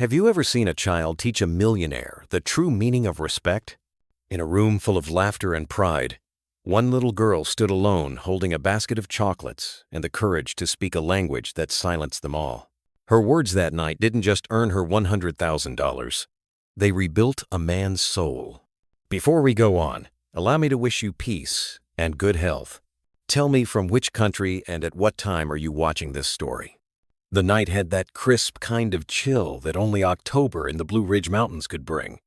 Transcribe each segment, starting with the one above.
Have you ever seen a child teach a millionaire the true meaning of respect? In a room full of laughter and pride, one little girl stood alone holding a basket of chocolates and the courage to speak a language that silenced them all. Her words that night didn't just earn her $100,000. They rebuilt a man's soul. Before we go on, allow me to wish you peace and good health. Tell me from which country and at what time are you watching this story? The night had that crisp kind of chill that only October in the Blue Ridge Mountains could bring.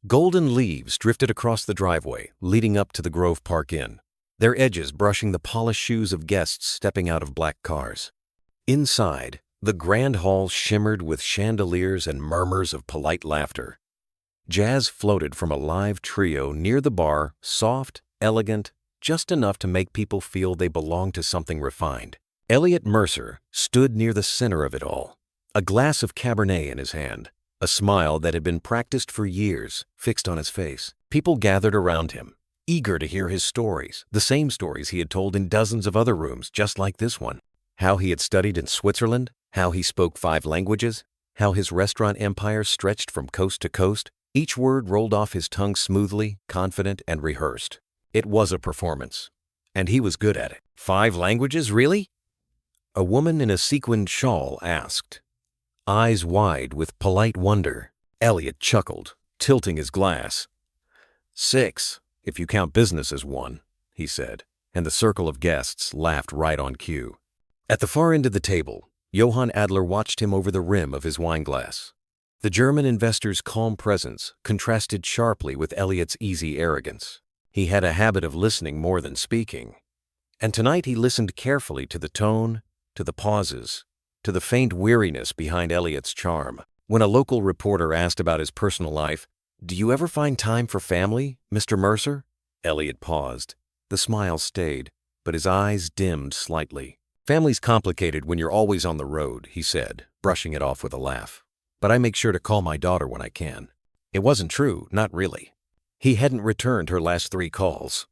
Golden leaves drifted across the driveway leading up to the Grove Park Inn, their edges brushing the polished shoes of guests stepping out of black cars. Inside, the grand hall shimmered with chandeliers and murmurs of polite laughter. Jazz floated from a live trio near the bar, soft, elegant, just enough to make people feel they belonged to something refined. Elliot Mercer stood near the center of it all, a glass of Cabernet in his hand, a smile that had been practiced for years fixed on his face. People gathered around him, eager to hear his stories, the same stories he had told in dozens of other rooms just like this one. How he had studied in Switzerland, how he spoke 5 languages, how his restaurant empire stretched from coast to coast. Each word rolled off his tongue smoothly, confident, and rehearsed. It was a performance, and he was good at it. 5 languages, really? A woman in a sequined shawl asked, eyes wide with polite wonder. Elliot chuckled, tilting his glass. 6, if you count business as 1, he said, and the circle of guests laughed right on cue. At the far end of the table, Johann Adler watched him over the rim of his wineglass. The German investor's calm presence contrasted sharply with Elliot's easy arrogance. He had a habit of listening more than speaking, and tonight he listened carefully to the tone, to the pauses, to the faint weariness behind Elliot's charm. When a local reporter asked about his personal life, "Do you ever find time for family, Mr. Mercer?" Elliot paused. The smile stayed, but his eyes dimmed slightly. "Family's complicated when you're always on the road," he said, brushing it off with a laugh. "But I make sure to call my daughter when I can." It wasn't true, not really. He hadn't returned her last 3 calls.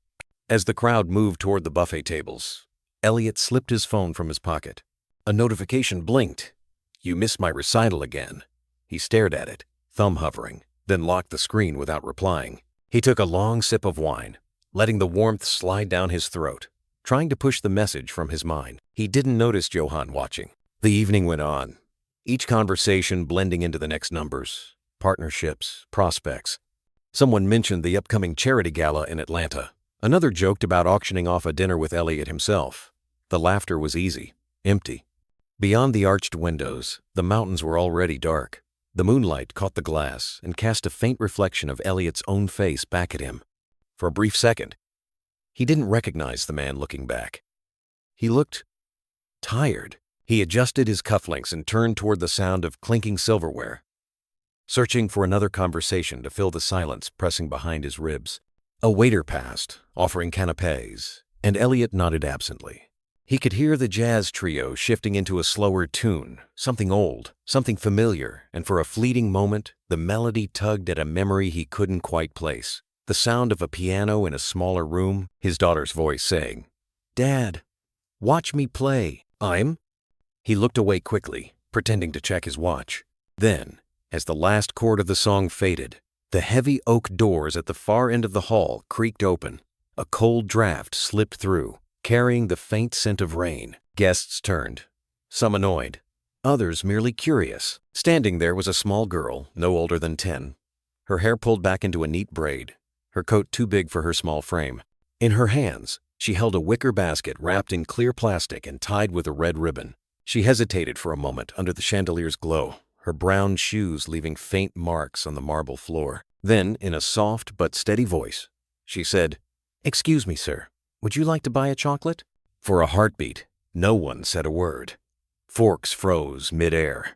As the crowd moved toward the buffet tables, Elliot slipped his phone from his pocket. A notification blinked. "You missed my recital again." He stared at it, thumb hovering, then locked the screen without replying. He took a long sip of wine, letting the warmth slide down his throat, trying to push the message from his mind. He didn't notice Johann watching. The evening went on, each conversation blending into the next numbers, partnerships, prospects. Someone mentioned the upcoming charity gala in Atlanta. Another joked about auctioning off a dinner with Elliot himself. The laughter was easy, empty. Beyond the arched windows, the mountains were already dark. The moonlight caught the glass and cast a faint reflection of Elliot's own face back at him. For a brief second, he didn't recognize the man looking back. He looked tired. He adjusted his cufflinks and turned toward the sound of clinking silverware, searching for another conversation to fill the silence pressing behind his ribs. A waiter passed, offering canapés, and Elliot nodded absently. He could hear the jazz trio shifting into a slower tune, something old, something familiar, and for a fleeting moment, the melody tugged at a memory he couldn't quite place. The sound of a piano in a smaller room, his daughter's voice saying, "Dad, watch me play." He looked away quickly, pretending to check his watch. Then, as the last chord of the song faded, the heavy oak doors at the far end of the hall creaked open. A cold draft slipped through, carrying the faint scent of rain. Guests turned, some annoyed, others merely curious. Standing there was a small girl, no older than 10, her hair pulled back into a neat braid, her coat too big for her small frame. In her hands, she held a wicker basket wrapped in clear plastic and tied with a red ribbon. She hesitated for a moment under the chandelier's glow, her brown shoes leaving faint marks on the marble floor. Then, in a soft but steady voice, she said, "Excuse me, sir. Would you like to buy a chocolate?" For a heartbeat, no one said a word. Forks froze mid-air.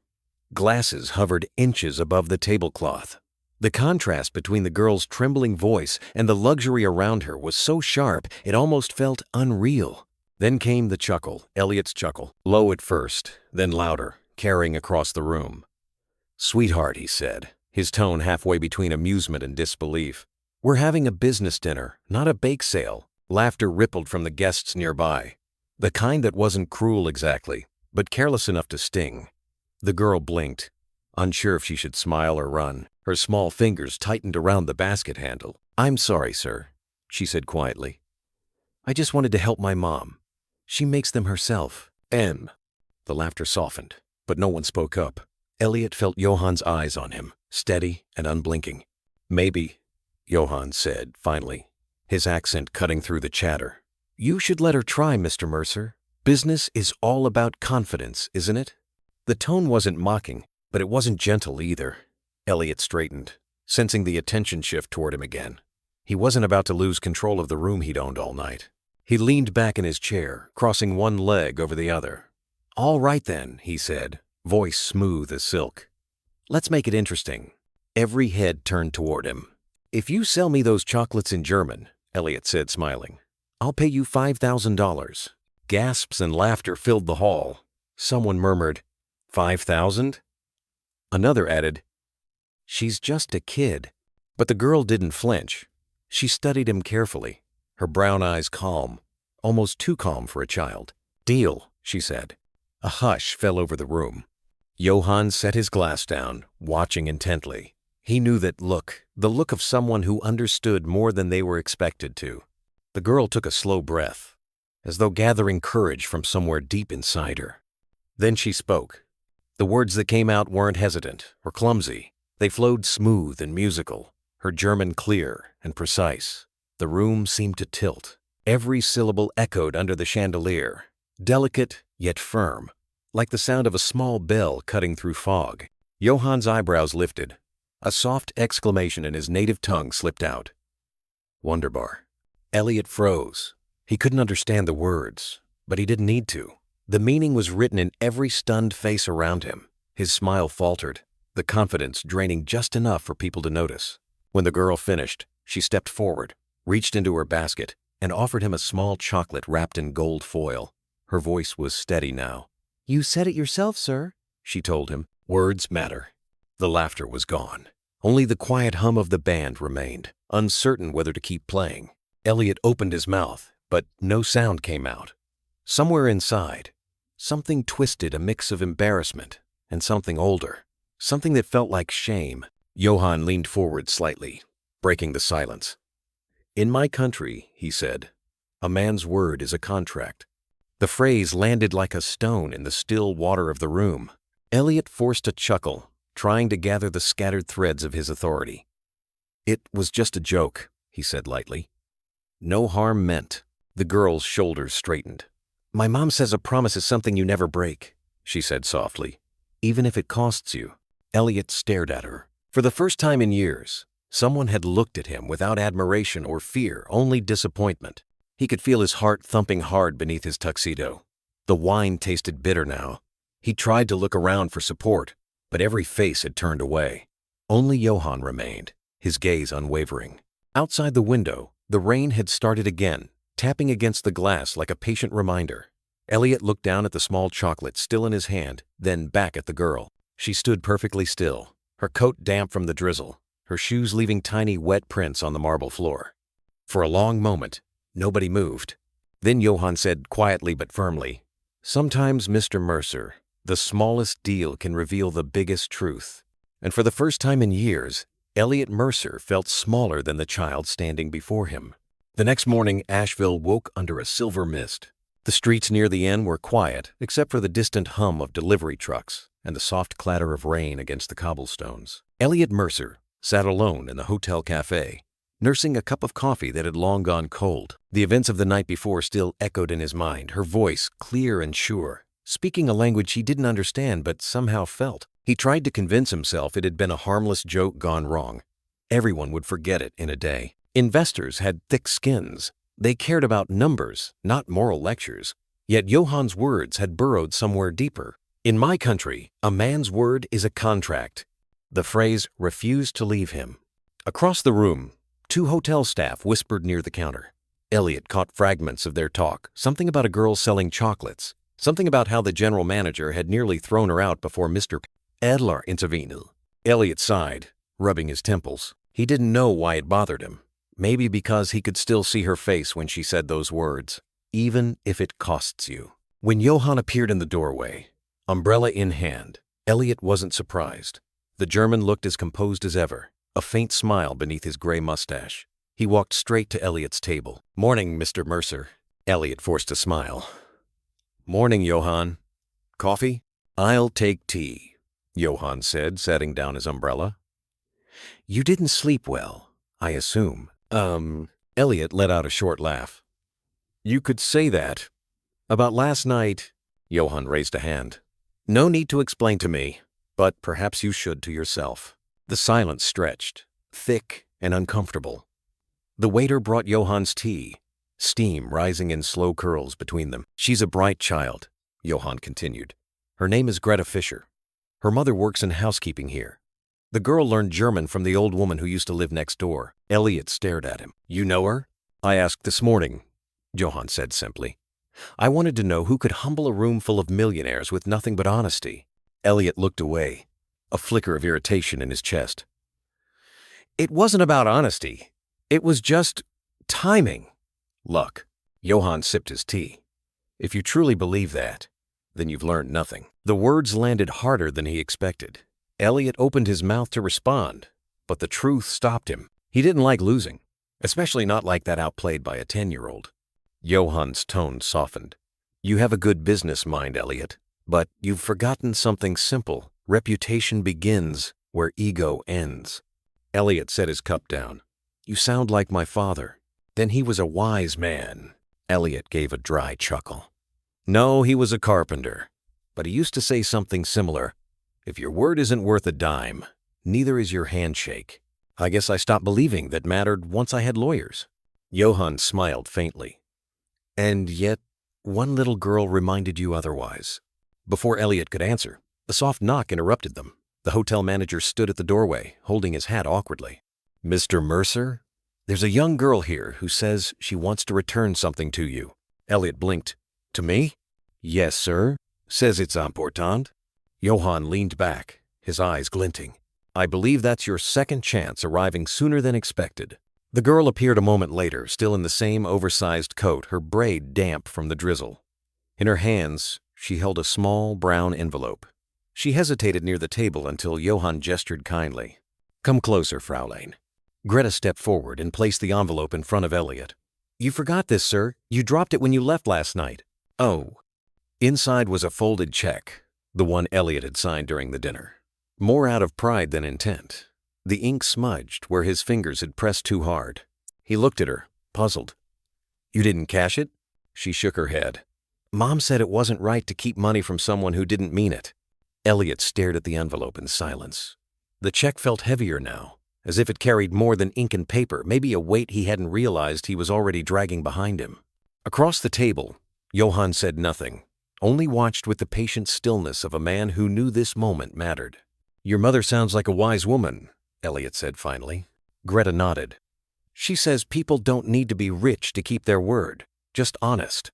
Glasses hovered inches above the tablecloth. The contrast between the girl's trembling voice and the luxury around her was so sharp it almost felt unreal. Then came the chuckle, Elliot's chuckle, low at first, then louder, carrying across the room. "Sweetheart," he said, his tone halfway between amusement and disbelief. "We're having a business dinner, not a bake sale." Laughter rippled from the guests nearby, the kind that wasn't cruel exactly, but careless enough to sting. The girl blinked, Unsure if she should smile or run, her small fingers tightened around the basket handle. "I'm sorry, sir," she said quietly. "I just wanted to help my mom. She makes them herself." The laughter softened, but no one spoke up. Elliot felt Johann's eyes on him, steady and unblinking. "Maybe," Johann said finally, his accent cutting through the chatter. "You should let her try, Mr. Mercer. Business is all about confidence, isn't it?" The tone wasn't mocking, but it wasn't gentle either. Elliot straightened, sensing the attention shift toward him again. He wasn't about to lose control of the room he'd owned all night. He leaned back in his chair, crossing one leg over the other. "All right then," he said, voice smooth as silk. "Let's make it interesting." Every head turned toward him. "If you sell me those chocolates in German," Elliot said, smiling, "I'll pay you $5,000. Gasps and laughter filled the hall. Someone murmured, "5,000?" Another added, "She's just a kid." But the girl didn't flinch. She studied him carefully, her brown eyes calm, almost too calm for a child. "Deal," she said. A hush fell over the room. Johann set his glass down, watching intently. He knew that look, the look of someone who understood more than they were expected to. The girl took a slow breath, as though gathering courage from somewhere deep inside her. Then she spoke. The words that came out weren't hesitant or clumsy. They flowed smooth and musical, her German clear and precise. The room seemed to tilt. Every syllable echoed under the chandelier, delicate yet firm, like the sound of a small bell cutting through fog. Johann's eyebrows lifted. A soft exclamation in his native tongue slipped out. "Wunderbar." Elliot froze. He couldn't understand the words, but he didn't need to. The meaning was written in every stunned face around him. His smile faltered, the confidence draining just enough for people to notice. When the girl finished, she stepped forward, reached into her basket, and offered him a small chocolate wrapped in gold foil. Her voice was steady now. "You said it yourself, sir," she told him. Words matter. The laughter was gone. Only the quiet hum of the band remained, uncertain whether to keep playing. Elliot opened his mouth, but no sound came out. Somewhere inside, something twisted, a mix of embarrassment and something older, something that felt like shame. Johann leaned forward slightly, breaking the silence. "In my country," he said, "a man's word is a contract." The phrase landed like a stone in the still water of the room. Elliot forced a chuckle, trying to gather the scattered threads of his authority. "It was just a joke," he said lightly. "No harm meant." The girl's shoulders straightened. "My mom says a promise is something you never break," she said softly. "Even if it costs you." Elliot stared at her. For the first time in years, someone had looked at him without admiration or fear, only disappointment. He could feel his heart thumping hard beneath his tuxedo. The wine tasted bitter now. He tried to look around for support, but every face had turned away. Only Johann remained, his gaze unwavering. Outside the window, the rain had started again, tapping against the glass like a patient reminder. Elliot looked down at the small chocolate still in his hand, then back at the girl. She stood perfectly still, her coat damp from the drizzle, her shoes leaving tiny wet prints on the marble floor. For a long moment, nobody moved. Then Johann said quietly but firmly, "Sometimes, Mr. Mercer, the smallest deal can reveal the biggest truth." And for the first time in years, Elliot Mercer felt smaller than the child standing before him. The next morning, Asheville woke under a silver mist. The streets near the inn were quiet, except for the distant hum of delivery trucks and the soft clatter of rain against the cobblestones. Elliot Mercer sat alone in the hotel cafe, nursing a cup of coffee that had long gone cold. The events of the night before still echoed in his mind, her voice clear and sure, speaking a language he didn't understand but somehow felt. He tried to convince himself it had been a harmless joke gone wrong. Everyone would forget it in a day. Investors had thick skins. They cared about numbers, not moral lectures. Yet Johann's words had burrowed somewhere deeper. "In my country, a man's word is a contract." The phrase refused to leave him. Across the room, two hotel staff whispered near the counter. Elliot caught fragments of their talk, something about a girl selling chocolates, something about how the general manager had nearly thrown her out before Mr. Adler intervened. Elliot sighed, rubbing his temples. He didn't know why it bothered him. Maybe because he could still see her face when she said those words, "Even if it costs you." When Johann appeared in the doorway, umbrella in hand, Elliot wasn't surprised. The German looked as composed as ever, a faint smile beneath his gray mustache. He walked straight to Elliot's table. "Morning, Mr. Mercer." Elliot forced a smile. "Morning, Johann. Coffee?" "I'll take tea," Johann said, setting down his umbrella. "You didn't sleep well, I assume." Elliot let out a short laugh. "You could say that. About last night," Johann raised a hand. "No need to explain to me, but perhaps you should to yourself." The silence stretched, thick and uncomfortable. The waiter brought Johann's tea, steam rising in slow curls between them. "She's a bright child," Johann continued. "Her name is Greta Fischer. Her mother works in housekeeping here. The girl learned German from the old woman who used to live next door." Elliot stared at him. "You know her?" "I asked this morning," Johann said simply. "I wanted to know who could humble a room full of millionaires with nothing but honesty." Elliot looked away, a flicker of irritation in his chest. "It wasn't about honesty. It was just timing." "Luck." Johann sipped his tea. "If you truly believe that, then you've learned nothing." The words landed harder than he expected. Elliot opened his mouth to respond, but the truth stopped him. He didn't like losing, especially not like that outplayed by a 10-year-old. Johann's tone softened. "You have a good business mind, Elliot, but you've forgotten something simple. Reputation begins where ego ends." Elliot set his cup down. "You sound like my father." "Then he was a wise man." Elliot gave a dry chuckle. "No, he was a carpenter, but he used to say something similar. If your word isn't worth a dime, neither is your handshake. I guess I stopped believing that mattered once I had lawyers." Johann smiled faintly. "And yet, one little girl reminded you otherwise." Before Elliot could answer, a soft knock interrupted them. The hotel manager stood at the doorway, holding his hat awkwardly. "Mr. Mercer, there's a young girl here who says she wants to return something to you." Elliot blinked. "To me?" "Yes, sir. Says it's important." Johann leaned back, his eyes glinting. "I believe that's your second chance arriving sooner than expected." The girl appeared a moment later, still in the same oversized coat, her braid damp from the drizzle. In her hands, she held a small brown envelope. She hesitated near the table until Johann gestured kindly. "Come closer, Fraulein." Greta stepped forward and placed the envelope in front of Elliot. "You forgot this, sir. You dropped it when you left last night." "Oh." Inside was a folded check, the one Elliot had signed during the dinner. More out of pride than intent, the ink smudged where his fingers had pressed too hard. He looked at her, puzzled. "You didn't cash it?" She shook her head. "Mom said it wasn't right to keep money from someone who didn't mean it." Elliot stared at the envelope in silence. The check felt heavier now, as if it carried more than ink and paper, maybe a weight he hadn't realized he was already dragging behind him. Across the table, Johann said nothing, only watched with the patient stillness of a man who knew this moment mattered. "Your mother sounds like a wise woman," Elliot said finally. Greta nodded. "She says people don't need to be rich to keep their word, just honest."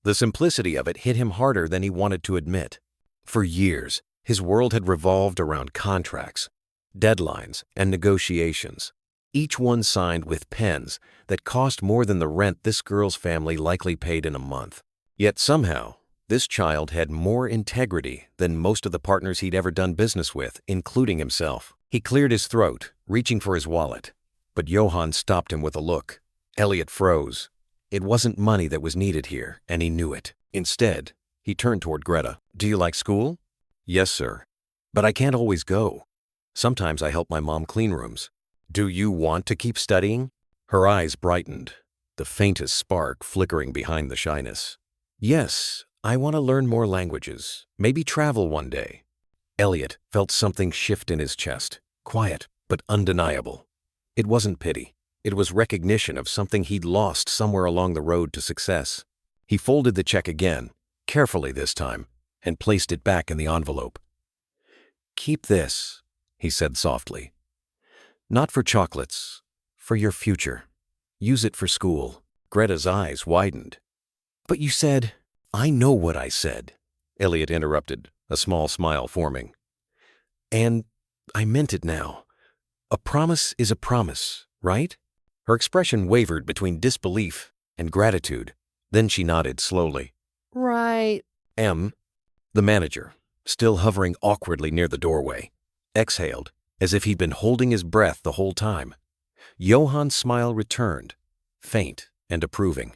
The simplicity of it hit him harder than he wanted to admit. For years, his world had revolved around contracts, deadlines, and negotiations, each one signed with pens that cost more than the rent this girl's family likely paid in a month. Yet somehow, this child had more integrity than most of the partners he'd ever done business with, including himself. He cleared his throat, reaching for his wallet, but Johann stopped him with a look. Elliot froze. It wasn't money that was needed here, and he knew it. Instead, he turned toward Greta. "Do you like school?" "Yes, sir. But I can't always go. Sometimes I help my mom clean rooms." "Do you want to keep studying?" Her eyes brightened, the faintest spark flickering behind the shyness. "Yes, I want to learn more languages, maybe travel one day." Elliot felt something shift in his chest, quiet but undeniable. It wasn't pity. It was recognition of something he'd lost somewhere along the road to success. He folded the check again, carefully this time, and placed it back in the envelope. "Keep this," he said softly. "Not for chocolates, for your future. Use it for school." Greta's eyes widened. "But you said—" "I know what I said," Elliot interrupted, a small smile forming. "And I meant it now. A promise is a promise, right?" Her expression wavered between disbelief and gratitude. Then she nodded slowly. "Right." The manager, still hovering awkwardly near the doorway. exhaled, as if he'd been holding his breath the whole time. Johan's smile returned, faint and approving.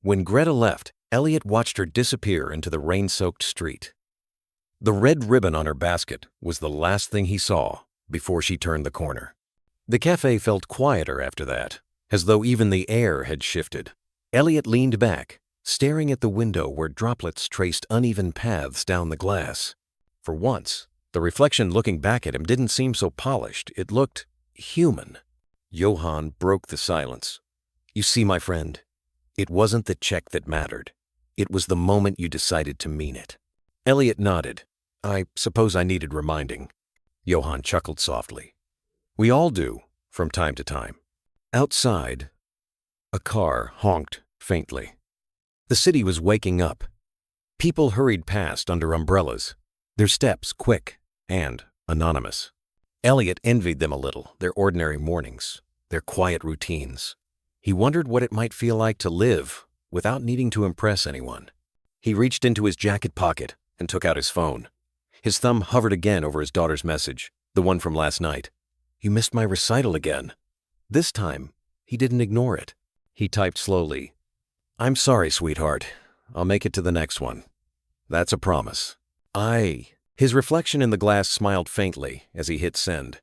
When Greta left, Elliot watched her disappear into the rain-soaked street. The red ribbon on her basket was the last thing he saw before she turned the corner. The cafe felt quieter after that, as though even the air had shifted. Elliot leaned back, staring at the window where droplets traced uneven paths down the glass. For once, the reflection looking back at him didn't seem so polished. It looked human. Johan broke the silence. "You see, my friend, it wasn't the check that mattered. It was the moment you decided to mean it." Elliot nodded. "I suppose I needed reminding." Johan chuckled softly. "We all do, from time to time." Outside, a car honked faintly. The city was waking up. People hurried past under umbrellas, their steps quick and anonymous. Elliot envied them a little, their ordinary mornings, their quiet routines. He wondered what it might feel like to live without needing to impress anyone. He reached into his jacket pocket and took out his phone. His thumb hovered again over his daughter's message, the one from last night. "You missed my recital again." This time, he didn't ignore it. He typed slowly, "I'm sorry, sweetheart. I'll make it to the next one. That's a promise." His reflection in the glass smiled faintly as he hit send.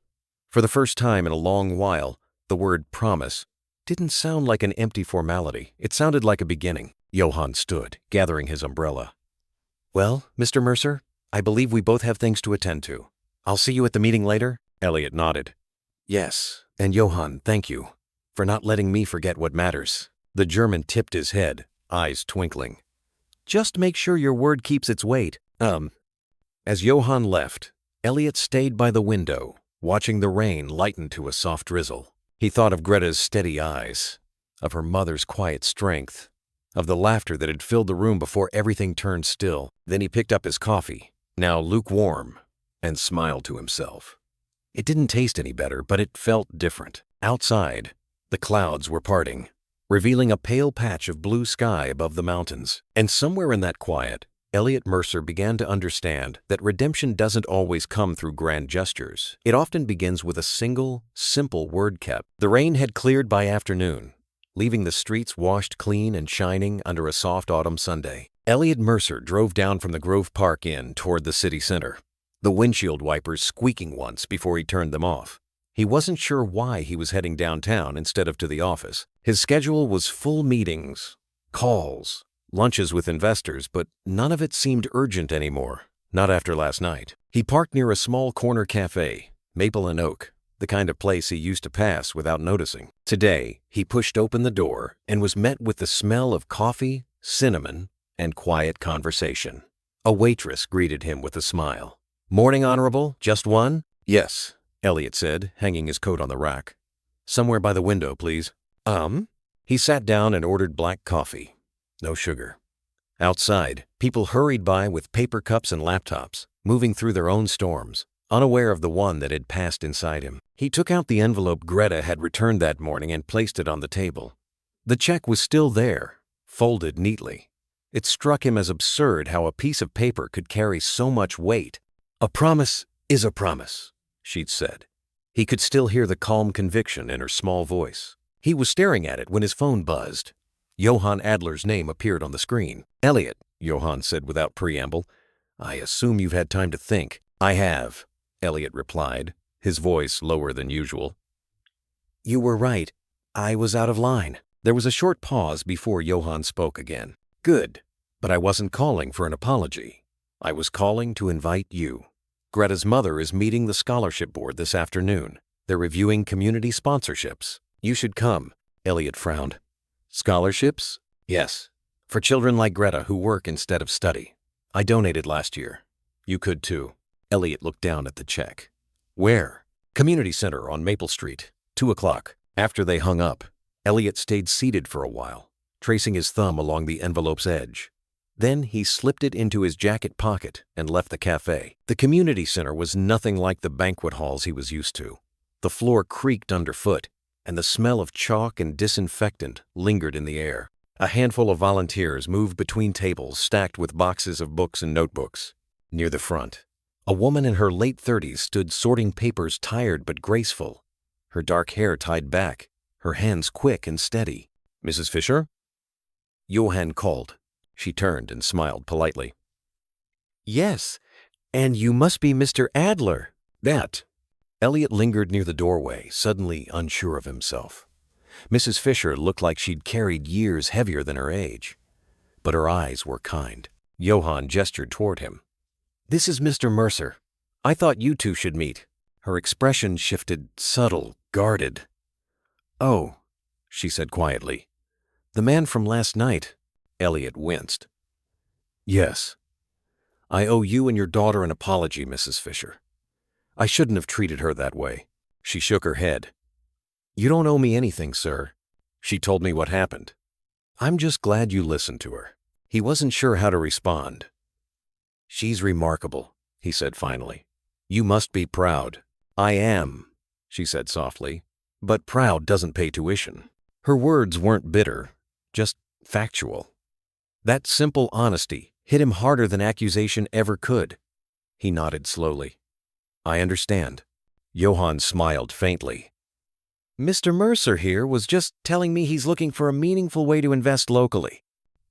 For the first time in a long while, the word promise didn't sound like an empty formality. It sounded like a beginning. Johan stood, gathering his umbrella. "Well, Mr. Mercer, I believe we both have things to attend to. I'll see you at the meeting later?" Elliot nodded. "Yes, and Johan, thank you for not letting me forget what matters." The German tipped his head, eyes twinkling. "Just make sure your word keeps its weight." As Johan left, Elliot stayed by the window, watching the rain lighten to a soft drizzle. He thought of Greta's steady eyes, of her mother's quiet strength, of the laughter that had filled the room before everything turned still. Then he picked up his coffee, now lukewarm, and smiled to himself. It didn't taste any better, but it felt different. Outside, the clouds were parting, revealing a pale patch of blue sky above the mountains. And somewhere in that quiet, Elliot Mercer began to understand that redemption doesn't always come through grand gestures. It often begins with a single, simple word kept. The rain had cleared by afternoon, leaving the streets washed clean and shining under a soft autumn Sunday. Elliot Mercer drove down from the Grove Park Inn toward the city center, the windshield wipers squeaking once before he turned them off. He wasn't sure why he was heading downtown instead of to the office. His schedule was full meetings, calls, lunches with investors, but none of it seemed urgent anymore, not after last night. He parked near a small corner cafe, Maple and Oak, the kind of place he used to pass without noticing. Today, he pushed open the door and was met with the smell of coffee, cinnamon, and quiet conversation. A waitress greeted him with a smile. "Morning, Honorable. Just one?" "Yes," Elliot said, hanging his coat on the rack. "Somewhere by the window, please." He sat down and ordered black coffee. No sugar. Outside, people hurried by with paper cups and laptops, moving through their own storms, unaware of the one that had passed inside him. He took out the envelope Greta had returned that morning and placed it on the table. The check was still there, folded neatly. It struck him as absurd how a piece of paper could carry so much weight. "A promise is a promise," she'd said. He could still hear the calm conviction in her small voice. He was staring at it when his phone buzzed. Johan Adler's name appeared on the screen. "Elliot," Johan said without preamble, "I assume you've had time to think." "I have," Elliot replied, his voice lower than usual. "You were right. I was out of line." There was a short pause before Johan spoke again. "Good, but I wasn't calling for an apology. I was calling to invite you. Greta's mother is meeting the scholarship board this afternoon. They're reviewing community sponsorships. You should come." Elliot frowned. "Scholarships?" "Yes. For children like Greta who work instead of study. I donated last year. You could too." Elliot looked down at the check. "Where?" "Community Center on Maple Street, 2 o'clock. After they hung up, Elliot stayed seated for a while, tracing his thumb along the envelope's edge. Then he slipped it into his jacket pocket and left the cafe. The community center was nothing like the banquet halls he was used to. The floor creaked underfoot, and the smell of chalk and disinfectant lingered in the air. A handful of volunteers moved between tables stacked with boxes of books and notebooks. Near the front, A woman in her late 30s stood sorting papers, tired but graceful, her dark hair tied back, her hands quick and steady. "Mrs. Fisher?" Johann called. She turned and smiled politely. "Yes, and you must be Mr. Adler." "That." Elliot lingered near the doorway, suddenly unsure of himself. Mrs. Fisher looked like she'd carried years heavier than her age, but her eyes were kind. Johann gestured toward him. "This is Mr. Mercer. I thought you two should meet." Her expression shifted, subtle, guarded. "Oh," she said quietly. "The man from last night." Elliot winced. "Yes. I owe you and your daughter an apology, Mrs. Fisher. I shouldn't have treated her that way." She shook her head. "You don't owe me anything, sir. She told me what happened. I'm just glad you listened to her." He wasn't sure how to respond. "She's remarkable," he said finally. "You must be proud." "I am," she said softly, "but proud doesn't pay tuition." Her words weren't bitter, just factual. That simple honesty hit him harder than accusation ever could. He nodded slowly. "I understand." Johann smiled faintly. "Mr. Mercer here was just telling me he's looking for a meaningful way to invest locally."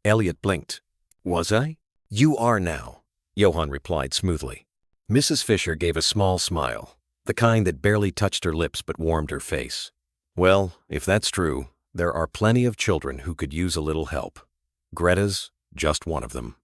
Elliot blinked. "Was I?" "You are now," Johann replied smoothly. Mrs. Fisher gave a small smile, the kind that barely touched her lips but warmed her face. "Well, if that's true, there are plenty of children who could use a little help. Greta's just one of them."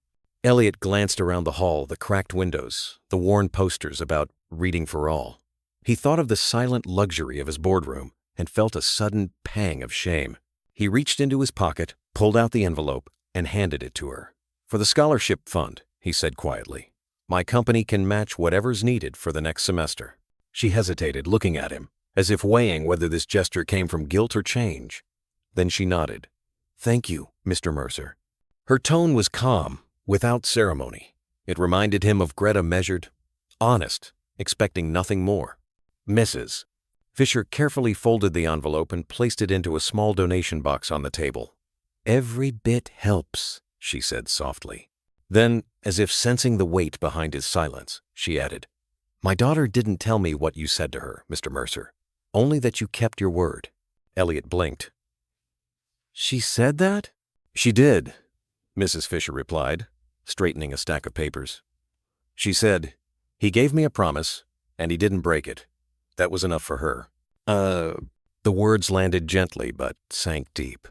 Elliot glanced around the hall, the cracked windows, the worn posters about reading for all. He thought of the silent luxury of his boardroom and felt a sudden pang of shame. He reached into his pocket, pulled out the envelope, and handed it to her. "For the scholarship fund," he said quietly. "My company can match whatever's needed for the next semester." She hesitated, looking at him, as if weighing whether this gesture came from guilt or change. Then she nodded. "Thank you, Mr. Mercer." Her tone was calm, without ceremony. It reminded him of Greta, measured, honest, expecting nothing more. "Mrs." Fisher carefully folded the envelope and placed it into a small donation box on the table. "Every bit helps," she said softly. Then, as if sensing the weight behind his silence, she added, "My daughter didn't tell me what you said to her, Mr. Mercer, only that you kept your word." Elliot blinked. "She said that?" "She did," Mrs. Fisher replied, straightening a stack of papers. "She said, 'He gave me a promise, and he didn't break it.' That was enough for her." The words landed gently but sank deep.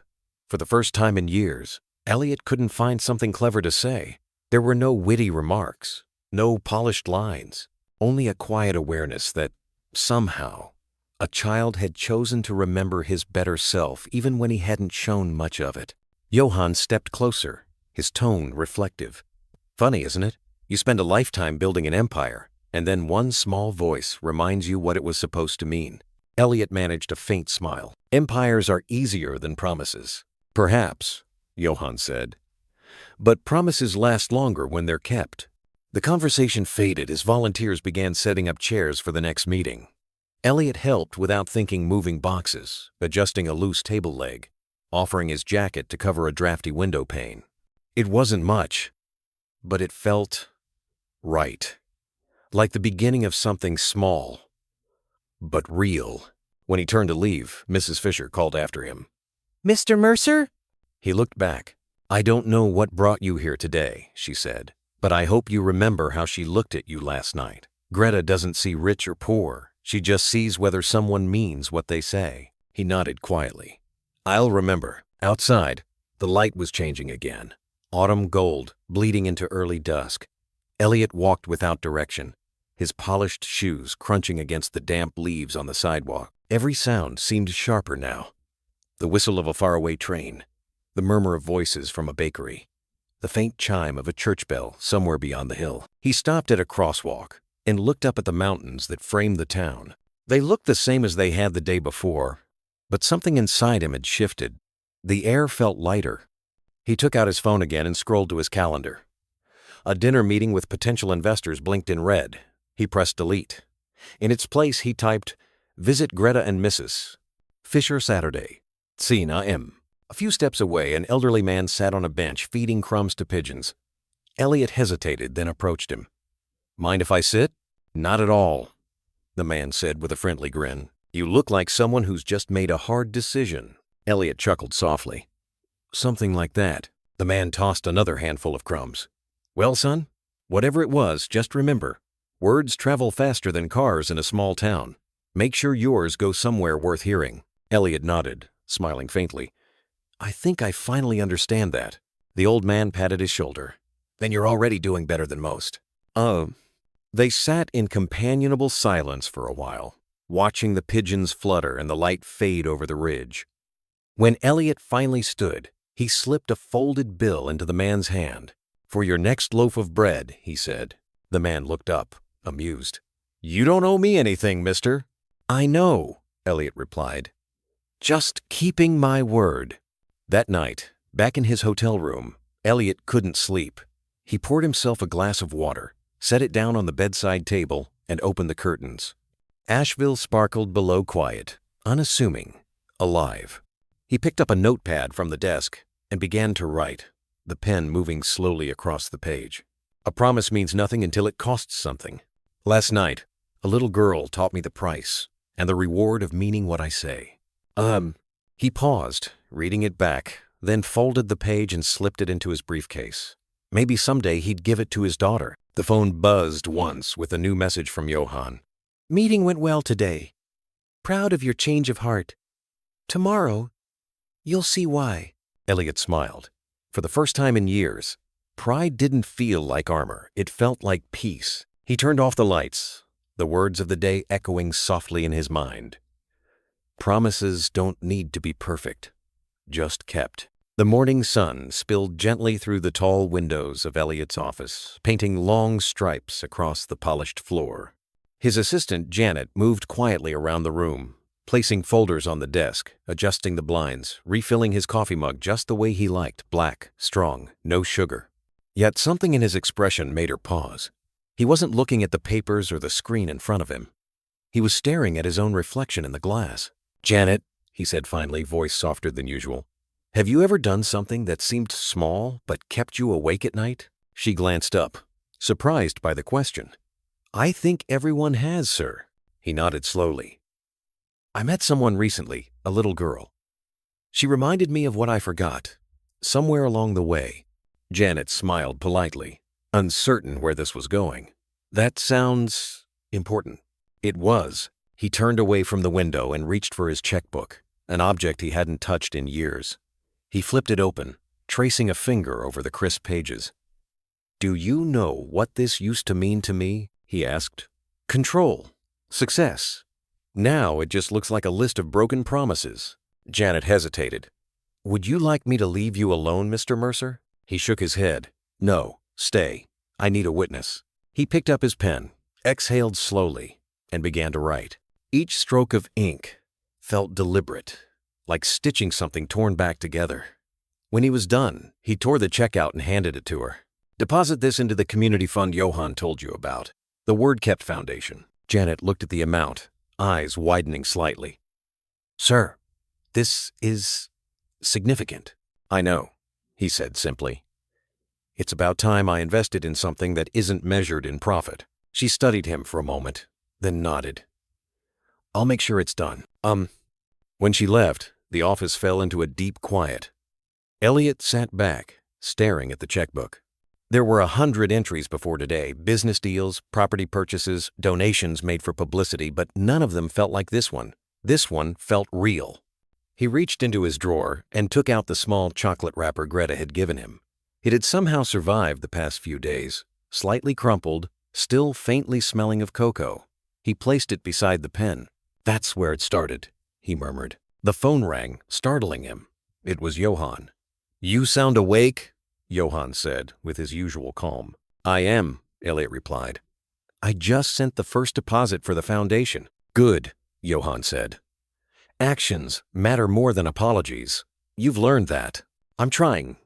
For the first time in years, Elliot couldn't find something clever to say. There were no witty remarks, no polished lines, only a quiet awareness that, somehow, a child had chosen to remember his better self even when he hadn't shown much of it. Johann stepped closer, his tone reflective. "Funny, isn't it? You spend a lifetime building an empire, and then one small voice reminds you what it was supposed to mean." Elliot managed a faint smile. "Empires are easier than promises." "Perhaps," Johann said. "But promises last longer when they're kept." The conversation faded as volunteers began setting up chairs for the next meeting. Elliot helped without thinking, moving boxes, adjusting a loose table leg, offering his jacket to cover a drafty window pane. It wasn't much, but it felt right. Like the beginning of something small, but real. When he turned to leave, Mrs. Fisher called after him. "Mr. Mercer?" He looked back. "I don't know what brought you here today," she said, "but I hope you remember how she looked at you last night. Greta doesn't see rich or poor. She just sees whether someone means what they say." He nodded quietly. "I'll remember." Outside, the light was changing again. Autumn gold, bleeding into early dusk. Elliot walked without direction, his polished shoes crunching against the damp leaves on the sidewalk. Every sound seemed sharper now. The whistle of a faraway train, the murmur of voices from a bakery, the faint chime of a church bell somewhere beyond the hill. He stopped at a crosswalk and looked up at the mountains that framed the town. They looked the same as they had the day before, but something inside him had shifted. The air felt lighter. He took out his phone again and scrolled to his calendar. A dinner meeting with potential investors blinked in red. He pressed delete. In its place, he typed, "Visit Greta and Mrs. Fisher Saturday, 10 a.m." A few steps away, an elderly man sat on a bench feeding crumbs to pigeons. Elliot hesitated, then approached him. Mind if I sit? Not at all, the man said with a friendly grin. You look like someone who's just made a hard decision. Elliot chuckled softly. Something like that. The man tossed another handful of crumbs. Well, son, whatever it was, just remember, words travel faster than cars in a small town. Make sure yours go somewhere worth hearing. Elliot nodded, smiling faintly. I think I finally understand that. The old man patted his shoulder. Then you're already doing better than most. They sat in companionable silence for a while, watching the pigeons flutter and the light fade over the ridge. When Elliot finally stood, he slipped a folded bill into the man's hand. For your next loaf of bread, he said. The man looked up, amused. You don't owe me anything, mister. I know, Elliot replied. Just keeping my word. That night, back in his hotel room, Elliot couldn't sleep. He poured himself a glass of water, set it down on the bedside table, and opened the curtains. Asheville sparkled below, quiet, unassuming, alive. He picked up a notepad from the desk and began to write, the pen moving slowly across the page. A promise means nothing until it costs something. Last night, a little girl taught me the price and the reward of meaning what I say. He paused, reading it back, then folded the page and slipped it into his briefcase. Maybe someday he'd give it to his daughter. The phone buzzed once with a new message from Johann. Meeting went well today. Proud of your change of heart. Tomorrow, you'll see why. Elliot smiled. For the first time in years, pride didn't feel like armor. It felt like peace. He turned off the lights, the words of the day echoing softly in his mind. Promises don't need to be perfect, just kept. The morning sun spilled gently through the tall windows of Elliot's office, painting long stripes across the polished floor. His assistant, Janet, moved quietly around the room, placing folders on the desk, adjusting the blinds, refilling his coffee mug just the way he liked, black, strong, no sugar. Yet something in his expression made her pause. He wasn't looking at the papers or the screen in front of him. He was staring at his own reflection in the glass. Janet, he said finally, voice softer than usual, have you ever done something that seemed small but kept you awake at night? She glanced up, surprised by the question. I think everyone has, sir. He nodded slowly. I met someone recently, a little girl. She reminded me of what I forgot, somewhere along the way. Janet smiled politely, uncertain where this was going. That sounds important. It was. He turned away from the window and reached for his checkbook, an object he hadn't touched in years. He flipped it open, tracing a finger over the crisp pages. Do you know what this used to mean to me? He asked. Control. Success. Now it just looks like a list of broken promises. Janet hesitated. Would you like me to leave you alone, Mr. Mercer? He shook his head. No, stay. I need a witness. He picked up his pen, exhaled slowly, and began to write. Each stroke of ink felt deliberate, like stitching something torn back together. When he was done, he tore the check out and handed it to her. Deposit this into the community fund Johann told you about. The Word-Kept Foundation. Janet looked at the amount, eyes widening slightly. Sir, this is significant. I know, he said simply. It's about time I invested in something that isn't measured in profit. She studied him for a moment, then nodded. I'll make sure it's done. When she left, the office fell into a deep quiet. Elliot sat back, staring at the checkbook. There were 100 entries before today, business deals, property purchases, donations made for publicity, but none of them felt like this one. This one felt real. He reached into his drawer and took out the small chocolate wrapper Greta had given him. It had somehow survived the past few days, slightly crumpled, still faintly smelling of cocoa. He placed it beside the pen. That's where it started, he murmured. The phone rang, startling him. It was Johann. You sound awake, Johann said with his usual calm. I am, Elliot replied. I just sent the first deposit for the foundation. Good, Johann said. Actions matter more than apologies. You've learned that. I'm trying,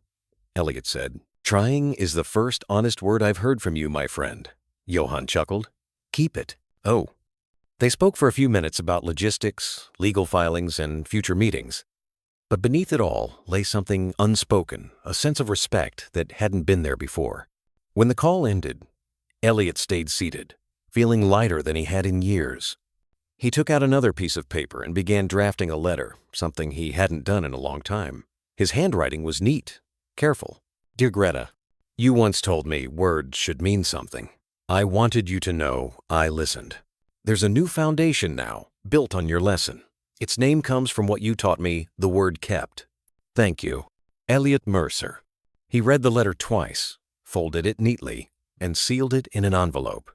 Elliot said. Trying is the first honest word I've heard from you, my friend. Johann chuckled. Keep it. Oh. They spoke for a few minutes about logistics, legal filings, and future meetings. But beneath it all lay something unspoken, a sense of respect that hadn't been there before. When the call ended, Elliot stayed seated, feeling lighter than he had in years. He took out another piece of paper and began drafting a letter, something he hadn't done in a long time. His handwriting was neat, careful. Dear Greta, you once told me words should mean something. I wanted you to know I listened. There's a new foundation now, built on your lesson. Its name comes from what you taught me, the word kept. Thank you. Elliot Mercer. He read the letter twice, folded it neatly, and sealed it in an envelope.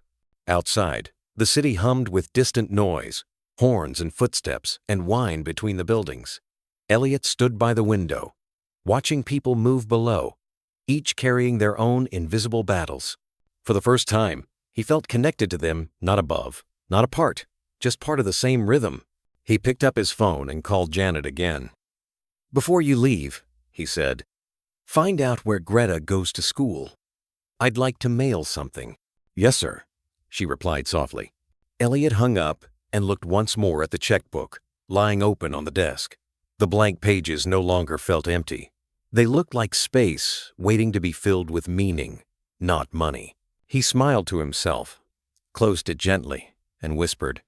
Outside, the city hummed with distant noise, horns and footsteps, and wine between the buildings. Elliot stood by the window, watching people move below, each carrying their own invisible battles. For the first time, he felt connected to them, not above, not apart, just part of the same rhythm. He picked up his phone and called Janet again. Before you leave, he said, find out where Greta goes to school. I'd like to mail something. Yes, sir, she replied softly. Elliot hung up and looked once more at the checkbook, lying open on the desk. The blank pages no longer felt empty. They looked like space waiting to be filled with meaning, not money. He smiled to himself, closed it gently, and whispered,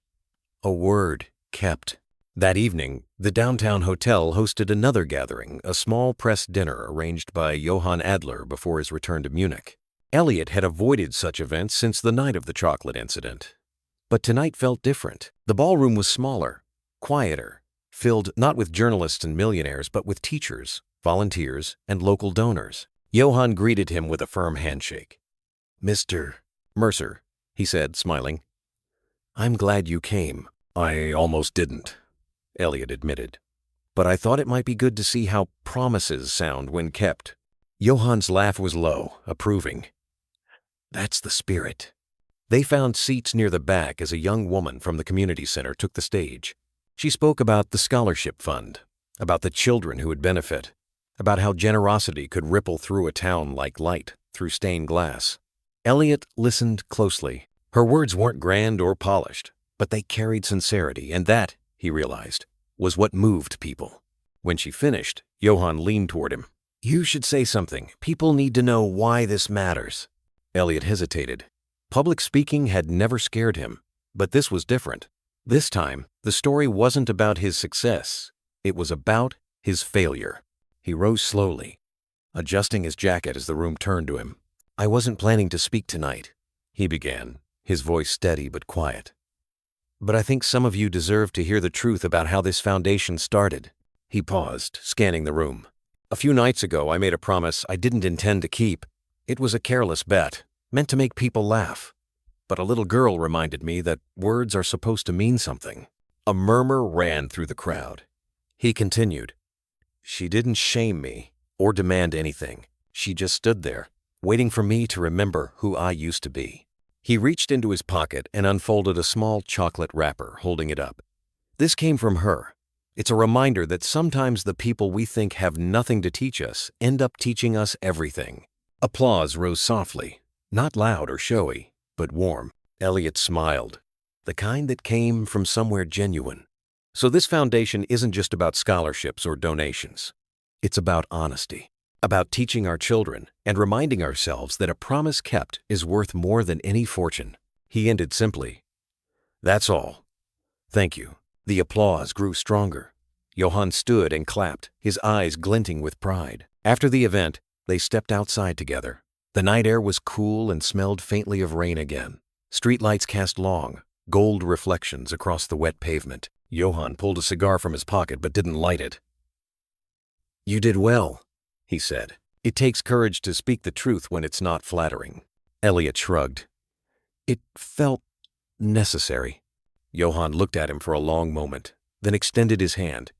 a word kept. That evening, the downtown hotel hosted another gathering, a small press dinner arranged by Johann Adler before his return to Munich. Elliot had avoided such events since the night of the chocolate incident. But tonight felt different. The ballroom was smaller, quieter, filled not with journalists and millionaires, but with teachers, volunteers, and local donors. Johann greeted him with a firm handshake. Mr. Mercer, he said, smiling. I'm glad you came. I almost didn't, Elliot admitted. But I thought it might be good to see how promises sound when kept. Johann's laugh was low, approving. That's the spirit. They found seats near the back as a young woman from the community center took the stage. She spoke about the scholarship fund, about the children who would benefit, about how generosity could ripple through a town like light through stained glass. Elliot listened closely. Her words weren't grand or polished, but they carried sincerity, and that, he realized, was what moved people. When she finished, Johann leaned toward him. You should say something. People need to know why this matters. Elliot hesitated. Public speaking had never scared him, but this was different. This time, the story wasn't about his success. It was about his failure. He rose slowly, adjusting his jacket as the room turned to him. I wasn't planning to speak tonight, he began, his voice steady but quiet. But I think some of you deserve to hear the truth about how this foundation started. He paused, scanning the room. A few nights ago, I made a promise I didn't intend to keep. It was a careless bet, meant to make people laugh. But a little girl reminded me that words are supposed to mean something. A murmur ran through the crowd. He continued. She didn't shame me or demand anything. She just stood there, waiting for me to remember who I used to be. He reached into his pocket and unfolded a small chocolate wrapper, holding it up. This came from her. It's a reminder that sometimes the people we think have nothing to teach us end up teaching us everything. Applause rose softly, not loud or showy, but warm. Elliot smiled, the kind that came from somewhere genuine. So this foundation isn't just about scholarships or donations. It's about honesty, about teaching our children and reminding ourselves that a promise kept is worth more than any fortune. He ended simply. That's all. Thank you. The applause grew stronger. Johann stood and clapped, his eyes glinting with pride. After the event, they stepped outside together. The night air was cool and smelled faintly of rain again. Streetlights cast long, gold reflections across the wet pavement. Johann pulled a cigar from his pocket but didn't light it. You did well, he said. It takes courage to speak the truth when it's not flattering. Elliot shrugged. It felt necessary. Johann looked at him for a long moment, then extended his hand.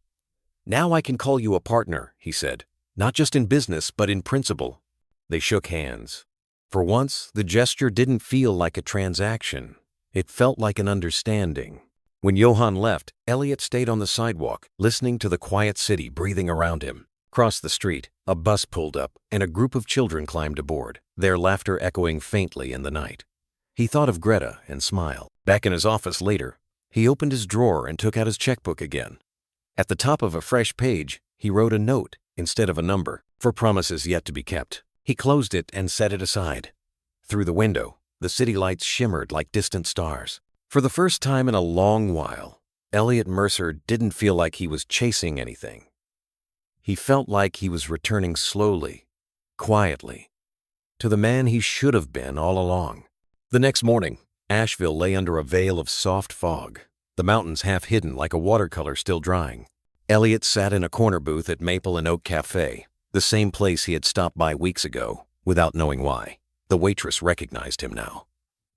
Now I can call you a partner, he said. Not just in business, but in principle. They shook hands. For once, the gesture didn't feel like a transaction. It felt like an understanding. When Johann left, Elliot stayed on the sidewalk, listening to the quiet city breathing around him. Across the street, a bus pulled up, and a group of children climbed aboard, their laughter echoing faintly in the night. He thought of Greta and smiled. Back in his office later, he opened his drawer and took out his checkbook again. At the top of a fresh page, he wrote a note instead of a number, for promises yet to be kept. He closed it and set it aside. Through the window, The city lights shimmered like distant stars. For the first time in a long while, Elliot Mercer didn't feel like he was chasing anything. He felt like he was returning slowly, quietly, to the man he should have been all along. The next morning, Asheville lay under a veil of soft fog, the mountains half hidden like a watercolor still drying. Elliot sat in a corner booth at Maple and Oak Cafe, the same place he had stopped by weeks ago, without knowing why. The waitress recognized him now.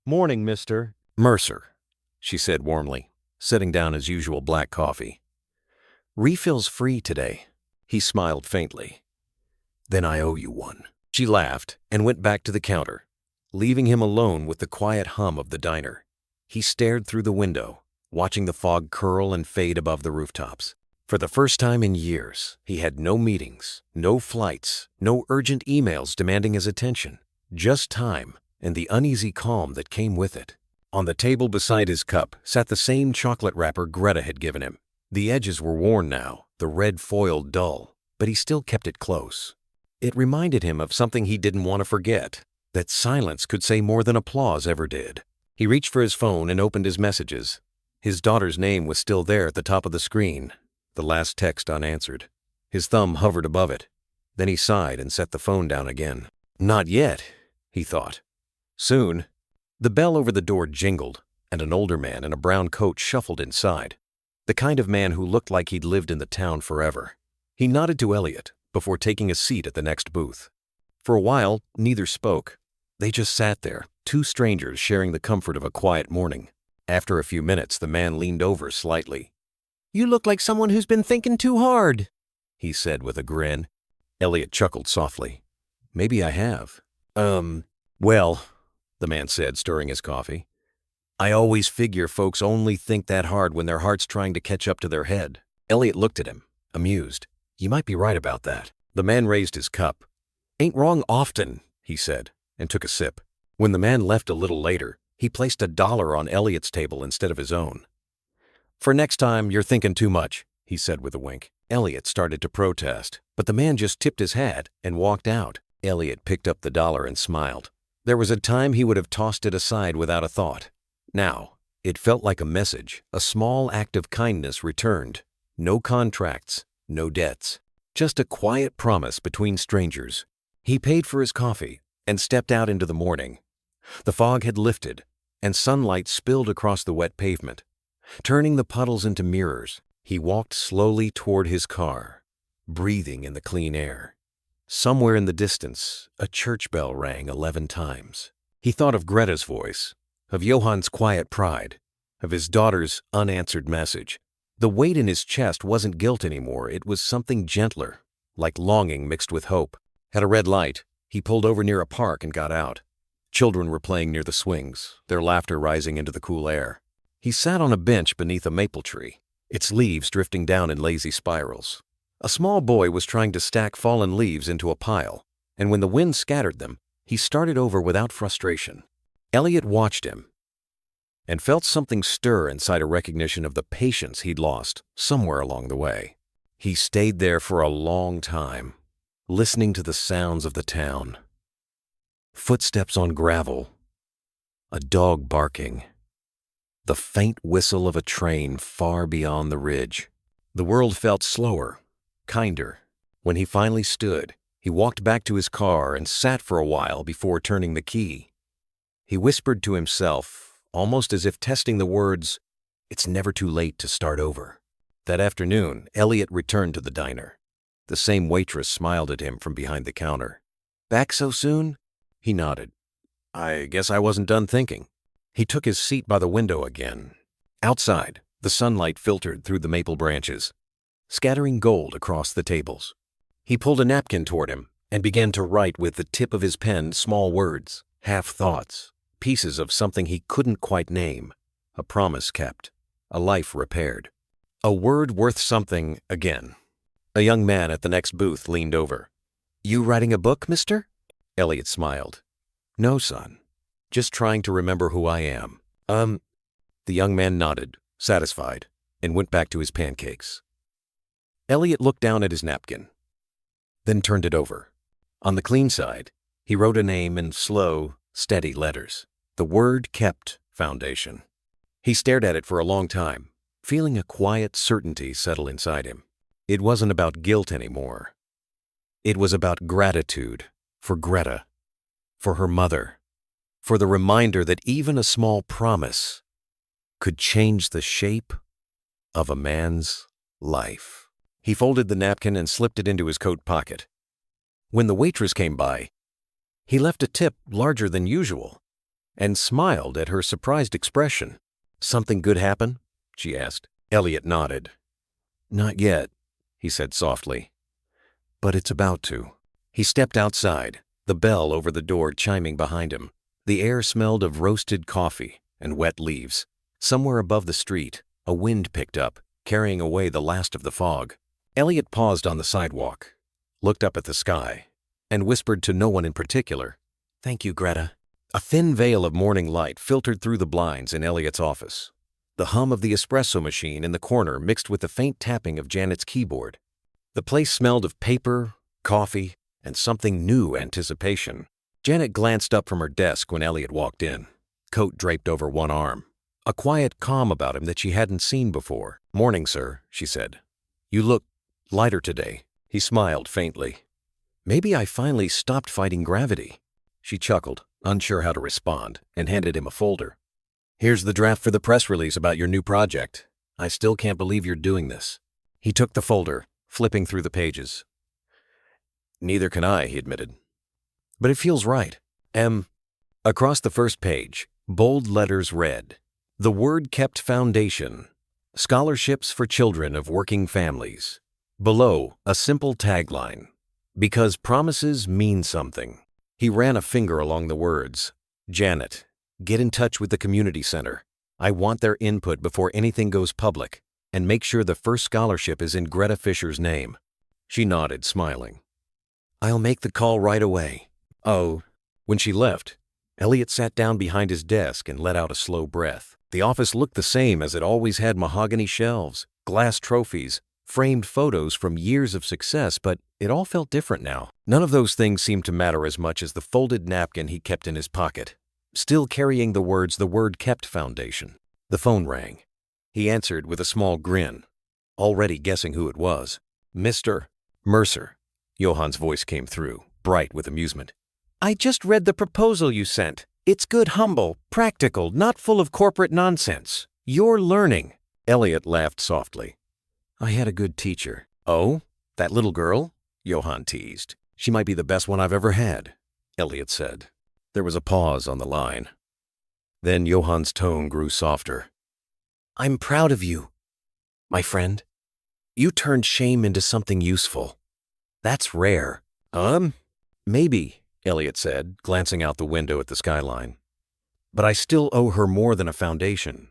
"Morning, Mr. "Mercer," she said warmly, setting down his usual black coffee. "Refills free today." He smiled faintly. "Then I owe you one." She laughed and went back to the counter, leaving him alone with the quiet hum of the diner. He stared through the window, watching the fog curl and fade above the rooftops. For the first time in years, he had no meetings, no flights, no urgent emails demanding his attention. Just time and the uneasy calm that came with it. On the table beside his cup sat the same chocolate wrapper Greta had given him. The edges were worn now, the red foil dull, but he still kept it close. It reminded him of something he didn't want to forget, that silence could say more than applause ever did. He reached for his phone and opened his messages. His daughter's name was still there at the top of the screen, the last text unanswered. His thumb hovered above it. Then he sighed and set the phone down again. Not yet, he thought. Soon. The bell over the door jingled, and an older man in a brown coat shuffled inside, the kind of man who looked like he'd lived in the town forever. He nodded to Elliot before taking a seat at the next booth. For a while, neither spoke. They just sat there, two strangers sharing the comfort of a quiet morning. After a few minutes, the man leaned over slightly. "You look like someone who's been thinking too hard," he said with a grin. Elliot chuckled softly. "Maybe I have." Well, the man said, stirring his coffee. "I always figure folks only think that hard when their heart's trying to catch up to their head." Elliot looked at him, amused. "You might be right about that." The man raised his cup. "Ain't wrong often," he said, and took a sip. When the man left a little later, he placed $1 on Elliot's table instead of his own. "For next time, you're thinking too much," he said with a wink. Elliot started to protest, but the man just tipped his hat and walked out. Elliot picked up the $1 and smiled. There was a time he would have tossed it aside without a thought. Now, it felt like a message, a small act of kindness returned. No contracts, no debts. Just a quiet promise between strangers. He paid for his coffee and stepped out into the morning. The fog had lifted, and sunlight spilled across the wet pavement, turning the puddles into mirrors. He walked slowly toward his car, breathing in the clean air. Somewhere in the distance, a church bell rang 11 times. He thought of Greta's voice, of Johann's quiet pride, of his daughter's unanswered message. The weight in his chest wasn't guilt anymore, it was something gentler, like longing mixed with hope. At a red light, he pulled over near a park and got out. Children were playing near the swings, their laughter rising into the cool air. He sat on a bench beneath a maple tree, its leaves drifting down in lazy spirals. A small boy was trying to stack fallen leaves into a pile, and when the wind scattered them, he started over without frustration. Elliot watched him and felt something stir inside a recognition of the patience he'd lost somewhere along the way. He stayed there for a long time, listening to the sounds of the town. Footsteps on gravel, a dog barking, the faint whistle of a train far beyond the ridge. The world felt slower, kinder. When he finally stood, he walked back to his car and sat for a while before turning the key. He whispered to himself, almost as if testing the words, "It's never too late to start over." That afternoon, Elliot returned to the diner. The same waitress smiled at him from behind the counter. "Back so soon?" He nodded. "I guess I wasn't done thinking." He took his seat by the window again. Outside, the sunlight filtered through the maple branches, scattering gold across the tables. He pulled a napkin toward him and began to write with the tip of his pen small words, half-thoughts, pieces of something he couldn't quite name, a promise kept, a life repaired. A word worth something again. A young man at the next booth leaned over. "You writing a book, mister?" Elliot smiled. "No, son. Just trying to remember who I am." The young man nodded, satisfied, and went back to his pancakes. Elliot looked down at his napkin, then turned it over. On the clean side, he wrote a name in slow, steady letters. The Word Kept Foundation. He stared at it for a long time, feeling a quiet certainty settle inside him. It wasn't about guilt anymore. It was about gratitude for Greta, for her mother, for the reminder that even a small promise could change the shape of a man's life. He folded the napkin and slipped it into his coat pocket. When the waitress came by, he left a tip larger than usual and smiled at her surprised expression. "Something good happen?" she asked. Elliot nodded. "Not yet," he said softly. "But it's about to." He stepped outside, the bell over the door chiming behind him. The air smelled of roasted coffee and wet leaves. Somewhere above the street, a wind picked up, carrying away the last of the fog. Elliot paused on the sidewalk, looked up at the sky, and whispered to no one in particular, "Thank you, Greta." A thin veil of morning light filtered through the blinds in Elliot's office. The hum of the espresso machine in the corner mixed with the faint tapping of Janet's keyboard. The place smelled of paper, coffee, and something new anticipation. Janet glanced up from her desk when Elliot walked in, coat draped over one arm. A quiet calm about him that she hadn't seen before. "Morning, sir," she said. "You look lighter today." He smiled faintly. "Maybe I finally stopped fighting gravity." She chuckled, unsure how to respond, and handed him a folder. "Here's the draft for the press release about your new project. I still can't believe you're doing this." He took the folder, flipping through the pages. "Neither can I," he admitted. "But it feels right." Across the first page, bold letters read, "The Word Kept Foundation. Scholarships for children of working families." Below, a simple tagline, "Because promises mean something." He ran a finger along the words. "Janet, get in touch with the community center. I want their input before anything goes public, and make sure the first scholarship is in Greta Fisher's name." She nodded, smiling. "I'll make the call right away." "Oh." When she left, Elliot sat down behind his desk and let out a slow breath. The office looked the same as it always had: mahogany shelves, glass trophies, framed photos from years of success, but it all felt different now. None of those things seemed to matter as much as the folded napkin he kept in his pocket, still carrying the words "The Word Kept Foundation." The phone rang. He answered with a small grin, already guessing who it was. "Mr. Mercer." Johan's voice came through, bright with amusement. "I just read the proposal you sent. It's good, humble, practical, not full of corporate nonsense. You're learning." Elliot laughed softly. "I had a good teacher." "Oh? That little girl?" Johan teased. "She might be the best one I've ever had," Elliot said. There was a pause on the line. Then Johan's tone grew softer. "I'm proud of you, my friend. You turned shame into something useful. That's rare." Maybe," Elliot said, glancing out the window at the skyline. "But I still owe her more than a foundation.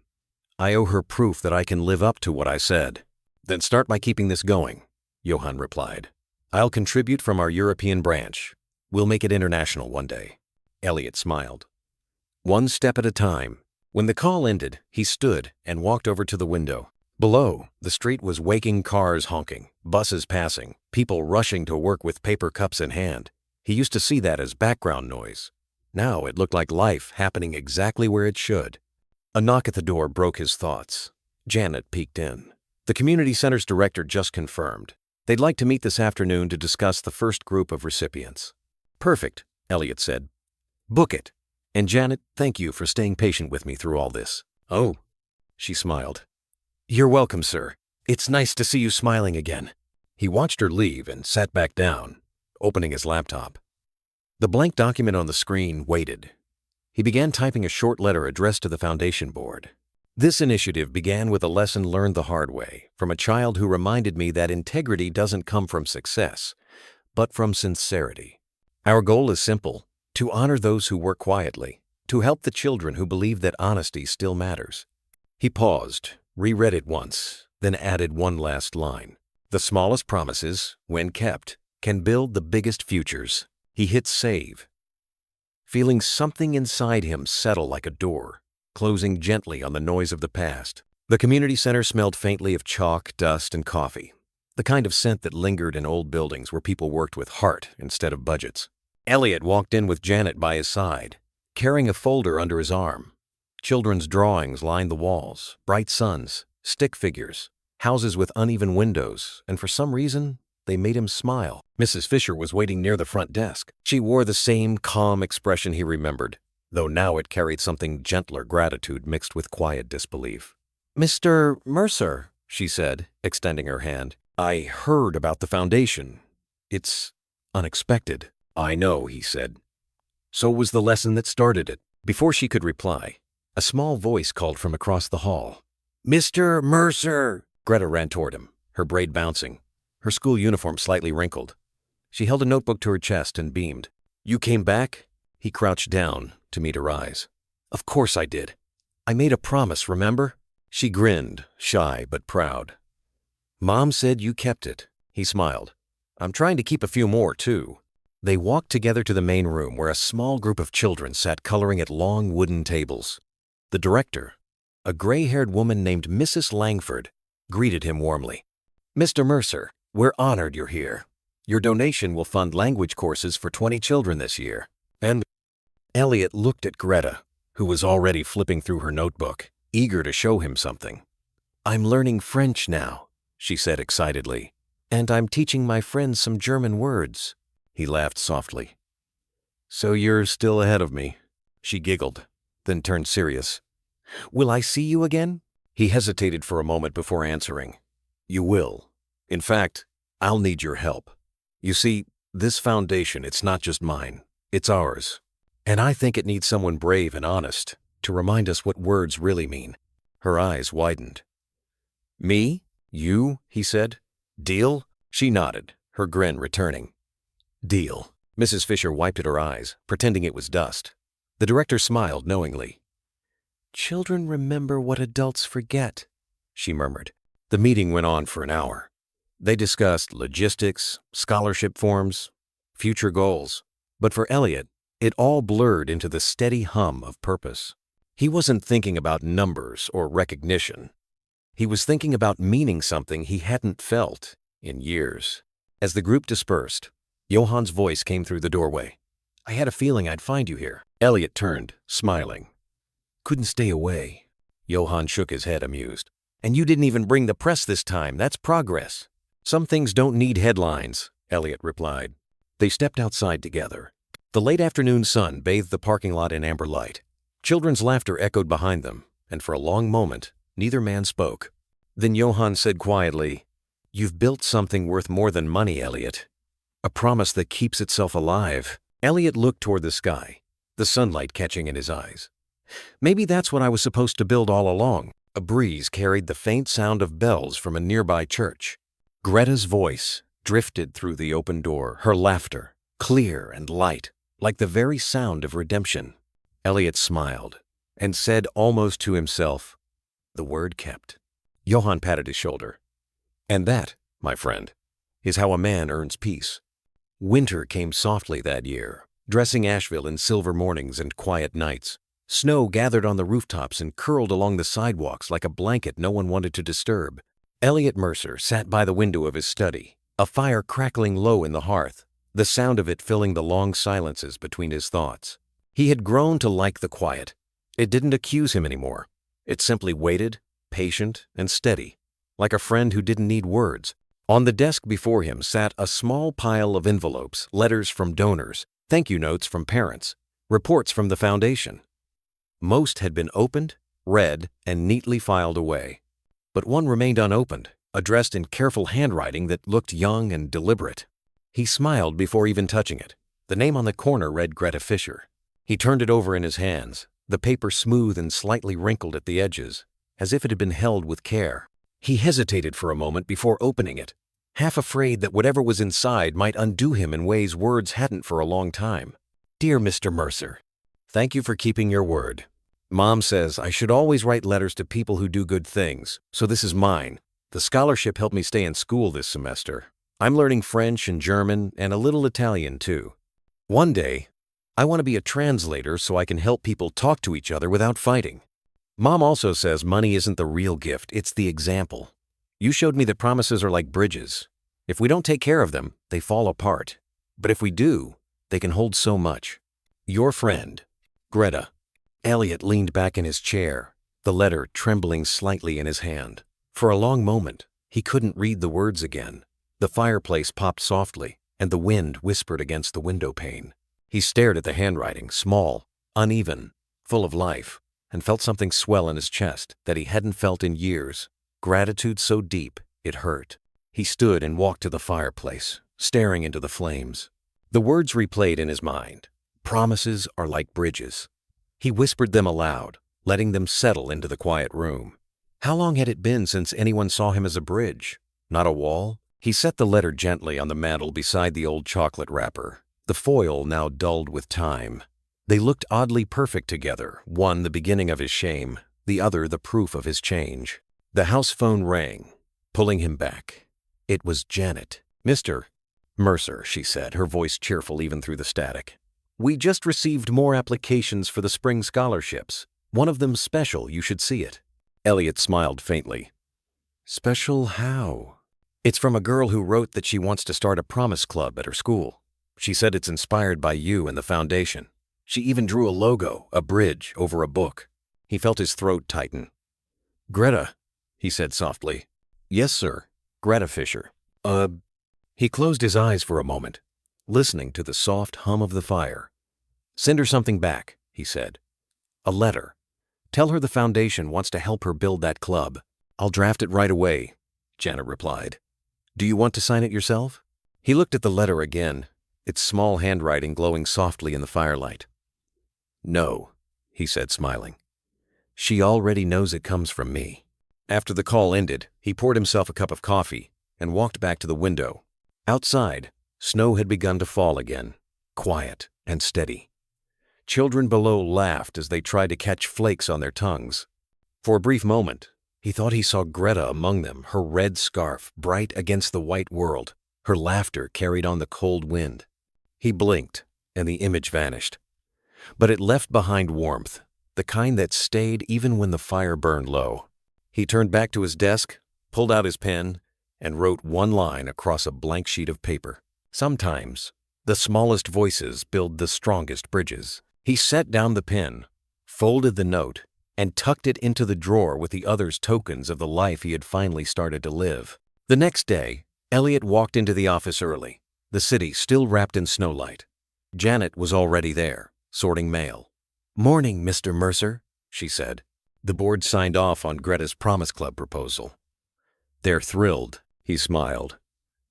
I owe her proof that I can live up to what I said." "Then start by keeping this going," Johan replied. "I'll contribute from our European branch. We'll make it international one day." Elliot smiled. One step at a time. When the call ended, he stood and walked over to the window. Below, the street was waking, cars honking, buses passing, people rushing to work with paper cups in hand. He used to see that as background noise. Now it looked like life happening exactly where it should. A knock at the door broke his thoughts. Janet peeked in. The community center's director just confirmed. They'd like to meet this afternoon to discuss the first group of recipients. "Perfect," Elliot said. "Book it. And Janet, thank you for staying patient with me through all this." "Oh," she smiled. "You're welcome, sir. It's nice to see you smiling again." He watched her leave and sat back down, opening his laptop. The blank document on the screen waited. He began typing a short letter addressed to the foundation board. "This initiative began with a lesson learned the hard way from a child who reminded me that integrity doesn't come from success, but from sincerity. Our goal is simple: to honor those who work quietly, to help the children who believe that honesty still matters." He paused, reread it once, then added one last line. "The smallest promises, when kept, can build the biggest futures." He hit save, feeling something inside him settle like a door, closing gently on the noise of the past. The community center smelled faintly of chalk, dust, and coffee, the kind of scent that lingered in old buildings where people worked with heart instead of budgets. Elliot walked in with Janet by his side. carrying a folder under his arm. Children's drawings lined the walls, bright suns, stick figures, houses with uneven windows, and for some reason, they made him smile. Mrs. Fisher was waiting near the front desk. She wore the same calm expression he remembered, though now it carried something gentler gratitude mixed with quiet disbelief. "Mr. Mercer," she said, extending her hand. "I heard about the foundation. It's unexpected." "I know," he said. "So was the lesson that started it." Before she could reply, a small voice called from across the hall. "Mr. Mercer!" Greta ran toward him, her braid bouncing, her school uniform slightly wrinkled. She held a notebook to her chest and beamed. "You came back?" He crouched down to meet her eyes. "Of course I did. I made a promise, remember?" She grinned, shy but proud. "Mom said you kept it." He smiled. "I'm trying to keep a few more, too." They walked together to the main room where a small group of children sat coloring at long wooden tables. The director, a gray-haired woman named Mrs. Langford, greeted him warmly. "Mr. Mercer, we're honored you're here. Your donation will fund language courses for 20 children this year." And Elliot looked at Greta, who was already flipping through her notebook, eager to show him something. "I'm learning French now," she said excitedly. "And I'm teaching my friends some German words." He laughed softly. "So you're still ahead of me." She giggled, then turned serious. "Will I see you again?" He hesitated for a moment before answering. "You will. In fact, I'll need your help. You see, this foundation, it's not just mine. It's ours. And I think it needs someone brave and honest to remind us what words really mean." Her eyes widened. "Me? You?" he said. "Deal?" She nodded, her grin returning. "Deal." Mrs. Fisher wiped at her eyes, pretending it was dust. The director smiled knowingly. "Children remember what adults forget," she murmured. The meeting went on for an hour. They discussed logistics, scholarship forms, future goals. But for Elliot, it all blurred into the steady hum of purpose. He wasn't thinking about numbers or recognition. He was thinking about meaning something he hadn't felt in years. As the group dispersed, Johann's voice came through the doorway. "I had a feeling I'd find you here." Elliot turned, smiling. "Couldn't stay away." Johann shook his head, amused. "And you didn't even bring the press this time. That's progress." "Some things don't need headlines," Elliot replied. They stepped outside together. The late afternoon sun bathed the parking lot in amber light. Children's laughter echoed behind them, and for a long moment, neither man spoke. Then Johann said quietly, "You've built something worth more than money, Elliot. A promise that keeps itself alive." Elliot looked toward the sky, the sunlight catching in his eyes. "Maybe that's what I was supposed to build all along." A breeze carried the faint sound of bells from a nearby church. Greta's voice drifted through the open door, her laughter, clear and light, like the very sound of redemption. Elliot smiled and said almost to himself, "The word kept." Johann patted his shoulder. "And that, my friend, is how a man earns peace." Winter came softly that year, dressing Asheville in silver mornings and quiet nights. Snow gathered on the rooftops and curled along the sidewalks like a blanket no one wanted to disturb. Elliot Mercer sat by the window of his study, a fire crackling low in the hearth, the sound of it filling the long silences between his thoughts. He had grown to like the quiet. It didn't accuse him anymore. It simply waited, patient and steady, like a friend who didn't need words. On the desk before him sat a small pile of envelopes, letters from donors, thank you notes from parents, reports from the foundation. Most had been opened, read, and neatly filed away. But one remained unopened, addressed in careful handwriting that looked young and deliberate. He smiled before even touching it. The name on the corner read Greta Fisher. He turned it over in his hands, the paper smooth and slightly wrinkled at the edges, as if it had been held with care. He hesitated for a moment before opening it, half afraid that whatever was inside might undo him in ways words hadn't for a long time. "Dear Mr. Mercer, thank you for keeping your word. Mom says I should always write letters to people who do good things, so this is mine. The scholarship helped me stay in school this semester. I'm learning French and German and a little Italian too. One day, I want to be a translator so I can help people talk to each other without fighting. Mom also says money isn't the real gift, it's the example. You showed me that promises are like bridges. If we don't take care of them, they fall apart. But if we do, they can hold so much. Your friend, Greta. Elliot leaned back in his chair, the letter trembling slightly in his hand. For a long moment, he couldn't read the words again. The fireplace popped softly, and the wind whispered against the window pane. He stared at the handwriting, small, uneven, full of life, and felt something swell in his chest that he hadn't felt in years. Gratitude so deep, it hurt. He stood and walked to the fireplace, staring into the flames. The words replayed in his mind. Promises are like bridges. He whispered them aloud, letting them settle into the quiet room. How long had it been since anyone saw him as a bridge? Not a wall? He set the letter gently on the mantel beside the old chocolate wrapper, the foil now dulled with time. They looked oddly perfect together, one the beginning of his shame, the other the proof of his change. The house phone rang, pulling him back. It was Janet. "Mr. Mercer," she said, her voice cheerful even through the static. "We just received more applications for the spring scholarships. One of them's special, you should see it." Elliot smiled faintly. "Special how?" "It's from a girl who wrote that she wants to start a promise club at her school. She said it's inspired by you and the foundation. She even drew a logo, a bridge, over a book." He felt his throat tighten. "Greta," he said softly. "Yes, sir. Greta Fisher." He closed his eyes for a moment, listening to the soft hum of the fire. "Send her something back," he said. "A letter. Tell her the foundation wants to help her build that club." "I'll draft it right away," Janet replied. "Do you want to sign it yourself?" He looked at the letter again, its small handwriting glowing softly in the firelight. "No," he said, smiling. "She already knows it comes from me." After the call ended, he poured himself a cup of coffee and walked back to the window. Outside, snow had begun to fall again, quiet and steady. Children below laughed as they tried to catch flakes on their tongues. For a brief moment, he thought he saw Greta among them, her red scarf bright against the white world, her laughter carried on the cold wind. He blinked, and the image vanished. But it left behind warmth, the kind that stayed even when the fire burned low. He turned back to his desk, pulled out his pen, and wrote one line across a blank sheet of paper. Sometimes, the smallest voices build the strongest bridges. He set down the pen, folded the note, and tucked it into the drawer with the other's tokens of the life he had finally started to live. The next day, Elliot walked into the office early, the city still wrapped in snowlight. Janet was already there, sorting mail. "Morning, Mr. Mercer," she said. The board signed off on Greta's Promise Club proposal. "They're thrilled," he smiled.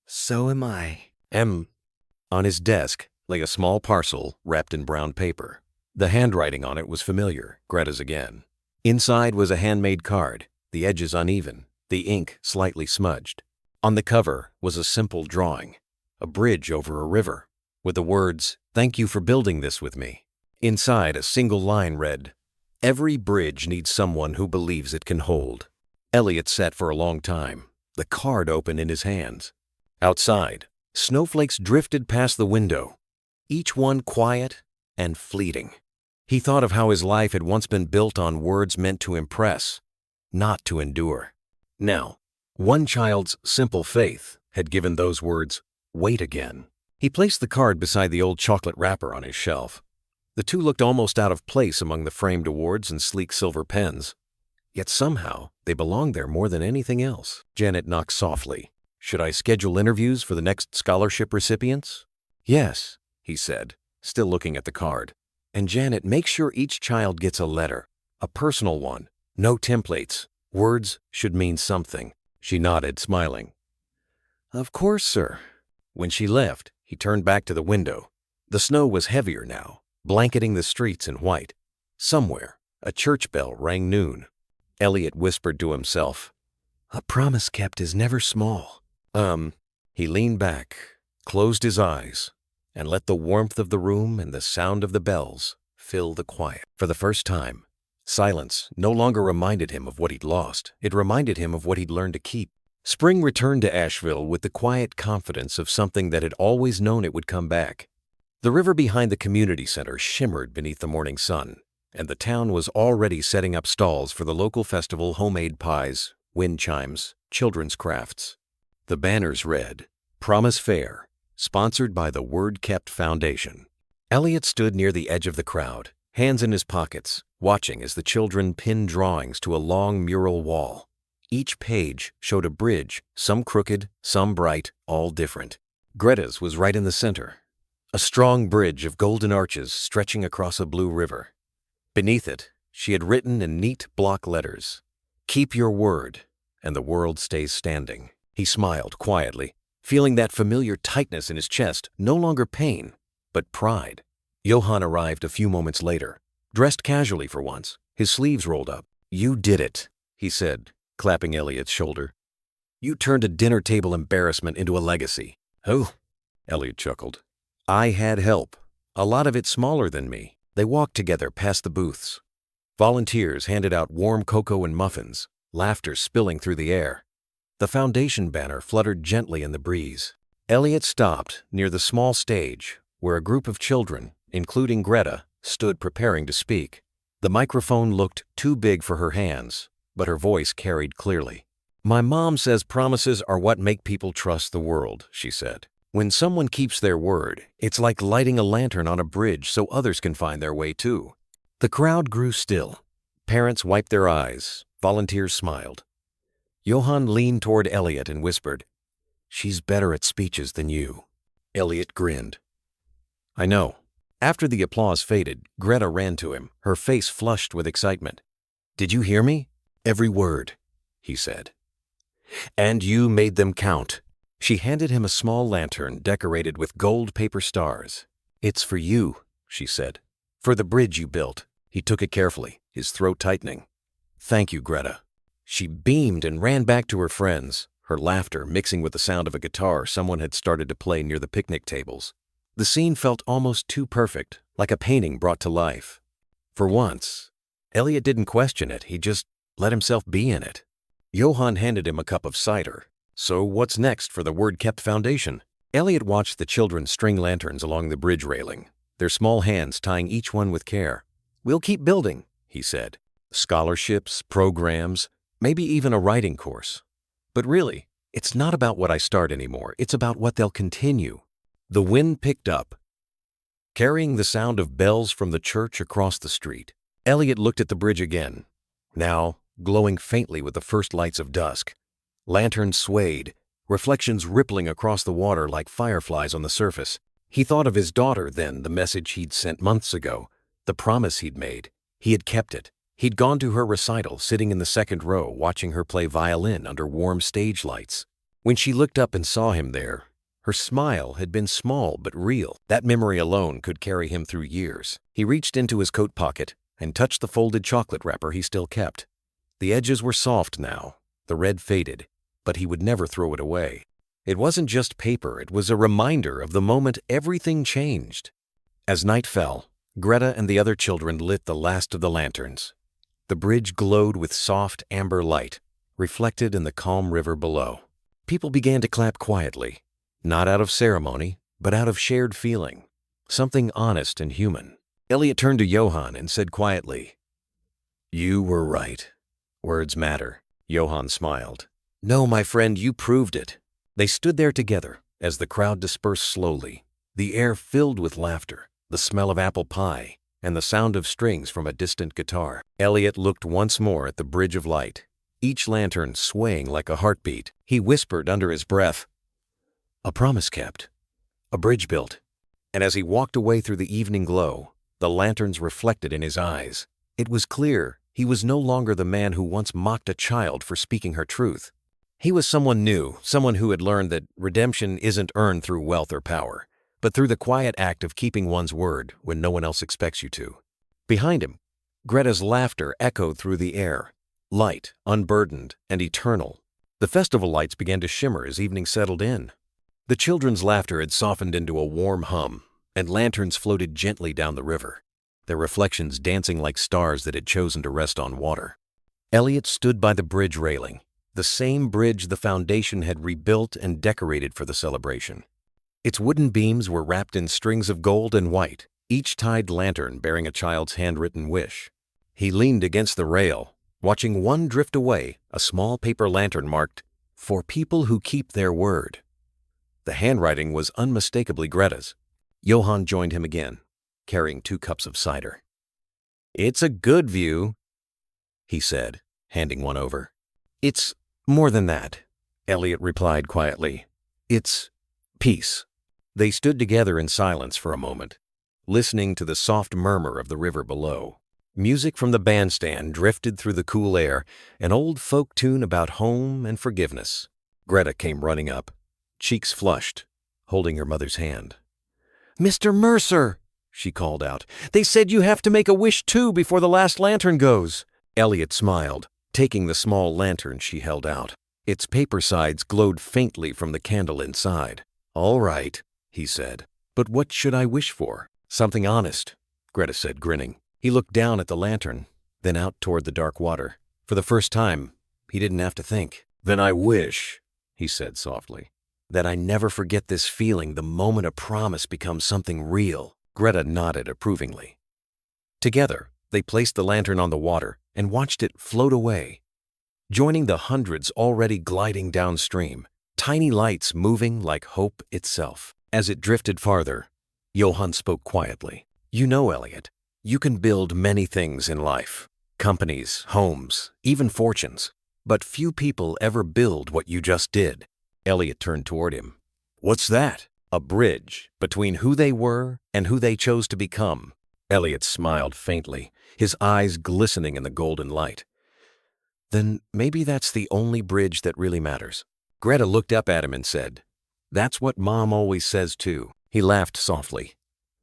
"So am I." On his desk lay a small parcel wrapped in brown paper. The handwriting on it was familiar, Greta's again. Inside was a handmade card, the edges uneven, the ink slightly smudged. On the cover was a simple drawing, a bridge over a river, with the words, "Thank you for building this with me." Inside, a single line read, "Every bridge needs someone who believes it can hold." Elliot sat for a long time, the card open in his hands. Outside, snowflakes drifted past the window, each one quiet and fleeting. He thought of how his life had once been built on words meant to impress, not to endure. Now, one child's simple faith had given those words weight again. He placed the card beside the old chocolate wrapper on his shelf. The two looked almost out of place among the framed awards and sleek silver pens. Yet somehow, they belonged there more than anything else. Janet knocked softly. "Should I schedule interviews for the next scholarship recipients?" "Yes," he said, still looking at the card. "And Janet, make sure each child gets a letter, a personal one. No templates. Words should mean something." She nodded, smiling. "Of course, sir." When she left, he turned back to the window. The snow was heavier now, blanketing the streets in white. Somewhere, a church bell rang noon. Elliot whispered to himself, "A promise kept is never small." He leaned back, closed his eyes, and let the warmth of the room and the sound of the bells fill the quiet. For the first time, silence no longer reminded him of what he'd lost. It reminded him of what he'd learned to keep. Spring returned to Asheville with the quiet confidence of something that had always known it would come back. The river behind the community center shimmered beneath the morning sun, and the town was already setting up stalls for the local festival: homemade pies, wind chimes, children's crafts. The banners read, "Promise Fair, sponsored by the Word Kept Foundation." Elliot stood near the edge of the crowd, hands in his pockets, watching as the children pinned drawings to a long mural wall. Each page showed a bridge, some crooked, some bright, all different. Greta's was right in the center, a strong bridge of golden arches stretching across a blue river. Beneath it, she had written in neat block letters, "Keep your word, and the world stays standing." He smiled quietly, feeling that familiar tightness in his chest, no longer pain, but pride. Johann arrived a few moments later, dressed casually for once, his sleeves rolled up. "You did it," he said, clapping Elliot's shoulder. "You turned a dinner table embarrassment into a legacy." "Oh," Elliot chuckled. "I had help, a lot of it smaller than me." They walked together past the booths. Volunteers handed out warm cocoa and muffins, laughter spilling through the air. The foundation banner fluttered gently in the breeze. Elliot stopped near the small stage where a group of children, including Greta, stood preparing to speak. The microphone looked too big for her hands, but her voice carried clearly. "My mom says promises are what make people trust the world," she said. "When someone keeps their word, it's like lighting a lantern on a bridge so others can find their way too." The crowd grew still. Parents wiped their eyes. Volunteers smiled. Johann leaned toward Elliot and whispered, "She's better at speeches than you." Elliot grinned. "I know." After the applause faded, Greta ran to him, her face flushed with excitement. "Did you hear me?" "Every word," he said. "And you made them count." She handed him a small lantern decorated with gold paper stars. "It's for you," she said. "For the bridge you built." He took it carefully, his throat tightening. "Thank you, Greta." She beamed and ran back to her friends, her laughter mixing with the sound of a guitar someone had started to play near the picnic tables. The scene felt almost too perfect, like a painting brought to life. For once, Elliot didn't question it, he just let himself be in it. Johann handed him a cup of cider. "So what's next for the Word-Kept Foundation?" Elliot watched the children string lanterns along the bridge railing, their small hands tying each one with care. "We'll keep building," he said. "Scholarships, programs, maybe even a writing course. But really, it's not about what I start anymore, it's about what they'll continue." The wind picked up, carrying the sound of bells from the church across the street. Elliot looked at the bridge again, now glowing faintly with the first lights of dusk. Lanterns swayed, reflections rippling across the water like fireflies on the surface. He thought of his daughter then, the message he'd sent months ago, the promise he'd made. He had kept it. He'd gone to her recital, sitting in the second row, watching her play violin under warm stage lights. When she looked up and saw him there, her smile had been small but real. That memory alone could carry him through years. He reached into his coat pocket and touched the folded chocolate wrapper he still kept. The edges were soft now, the red faded, but he would never throw it away. It wasn't just paper, it was a reminder of the moment everything changed. As night fell, Greta and the other children lit the last of the lanterns. The bridge glowed with soft amber light, reflected in the calm river below. People began to clap quietly, not out of ceremony, but out of shared feeling, something honest and human. Elliot turned to Johann and said quietly, "You were right. Words matter." Johann smiled. "No, my friend, you proved it." They stood there together as the crowd dispersed slowly, the air filled with laughter, the smell of apple pie, and the sound of strings from a distant guitar. Elliot looked once more at the bridge of light, each lantern swaying like a heartbeat. He whispered under his breath, "A promise kept, a bridge built." And as he walked away through the evening glow, the lanterns reflected in his eyes. It was clear he was no longer the man who once mocked a child for speaking her truth. He was someone new, someone who had learned that redemption isn't earned through wealth or power, but through the quiet act of keeping one's word when no one else expects you to. Behind him, Greta's laughter echoed through the air, light, unburdened, and eternal. The festival lights began to shimmer as evening settled in. The children's laughter had softened into a warm hum, and lanterns floated gently down the river, their reflections dancing like stars that had chosen to rest on water. Elliot stood by the bridge railing, the same bridge the foundation had rebuilt and decorated for the celebration. Its wooden beams were wrapped in strings of gold and white, each tied lantern bearing a child's handwritten wish. He leaned against the rail, watching one drift away, a small paper lantern marked, "For people who keep their word." The handwriting was unmistakably Greta's. Johann joined him again, carrying 2 cups of cider. It's a good view, he said, handing one over. It's more than that, Elliot replied quietly. It's peace. They stood together in silence for a moment, listening to the soft murmur of the river below. Music from the bandstand drifted through the cool air, an old folk tune about home and forgiveness. Greta came running up, cheeks flushed, holding her mother's hand. Mr. Mercer, she called out. They said you have to make a wish too before the last lantern goes. Elliot smiled, taking the small lantern she held out. Its paper sides glowed faintly from the candle inside. All right, he said. But what should I wish for? Something honest, Greta said, grinning. He looked down at the lantern, then out toward the dark water. For the first time, he didn't have to think. Then I wish, he said softly, that I never forget this feeling the moment a promise becomes something real. Greta nodded approvingly. Together, they placed the lantern on the water and watched it float away, joining the hundreds already gliding downstream, tiny lights moving like hope itself. As it drifted farther, Johann spoke quietly. You know, Elliot, you can build many things in life. Companies, homes, even fortunes. But few people ever build what you just did. Elliot turned toward him. What's that? A bridge between who they were and who they chose to become. Elliot smiled faintly, his eyes glistening in the golden light. Then maybe that's the only bridge that really matters. Greta looked up at him and said, That's what Mom always says too. He laughed softly.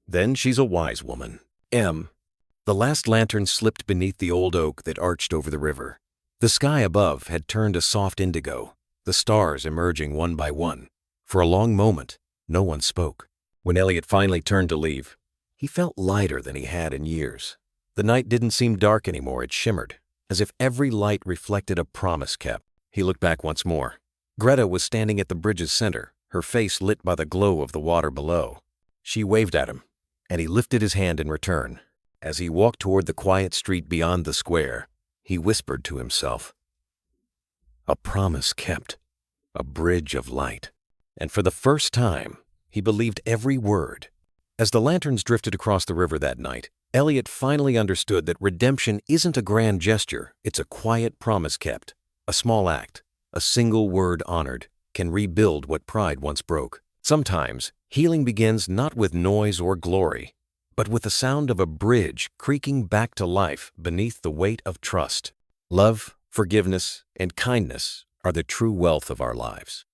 Then she's a wise woman. The last lantern slipped beneath the old oak that arched over the river. The sky above had turned a soft indigo, the stars emerging one by one. For a long moment, no one spoke. When Elliot finally turned to leave, he felt lighter than he had in years. The night didn't seem dark anymore, it shimmered, as if every light reflected a promise kept. He looked back once more. Greta was standing at the bridge's center, her face lit by the glow of the water below. She waved at him, and he lifted his hand in return. As he walked toward the quiet street beyond the square, he whispered to himself, A promise kept, a bridge of light. And for the first time, he believed every word. As the lanterns drifted across the river that night, Elliot finally understood that redemption isn't a grand gesture, it's a quiet promise kept. A small act, a single word honored, can rebuild what pride once broke. Sometimes, healing begins not with noise or glory, but with the sound of a bridge creaking back to life beneath the weight of trust. Love, forgiveness, and kindness are the true wealth of our lives.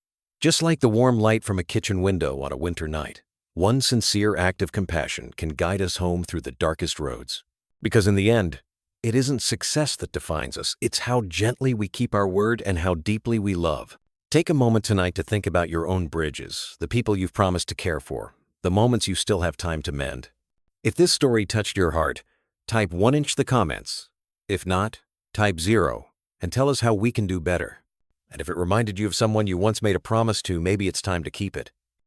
Just like the warm light from a kitchen window on a winter night, one sincere act of compassion can guide us home through the darkest roads. Because in the end, it isn't success that defines us, it's how gently we keep our word and how deeply we love. Take a moment tonight to think about your own bridges, the people you've promised to care for, the moments you still have time to mend. If this story touched your heart, type 1 in the comments. If not, type 0 and tell us how we can do better. And if it reminded you of someone you once made a promise to, maybe it's time to keep it.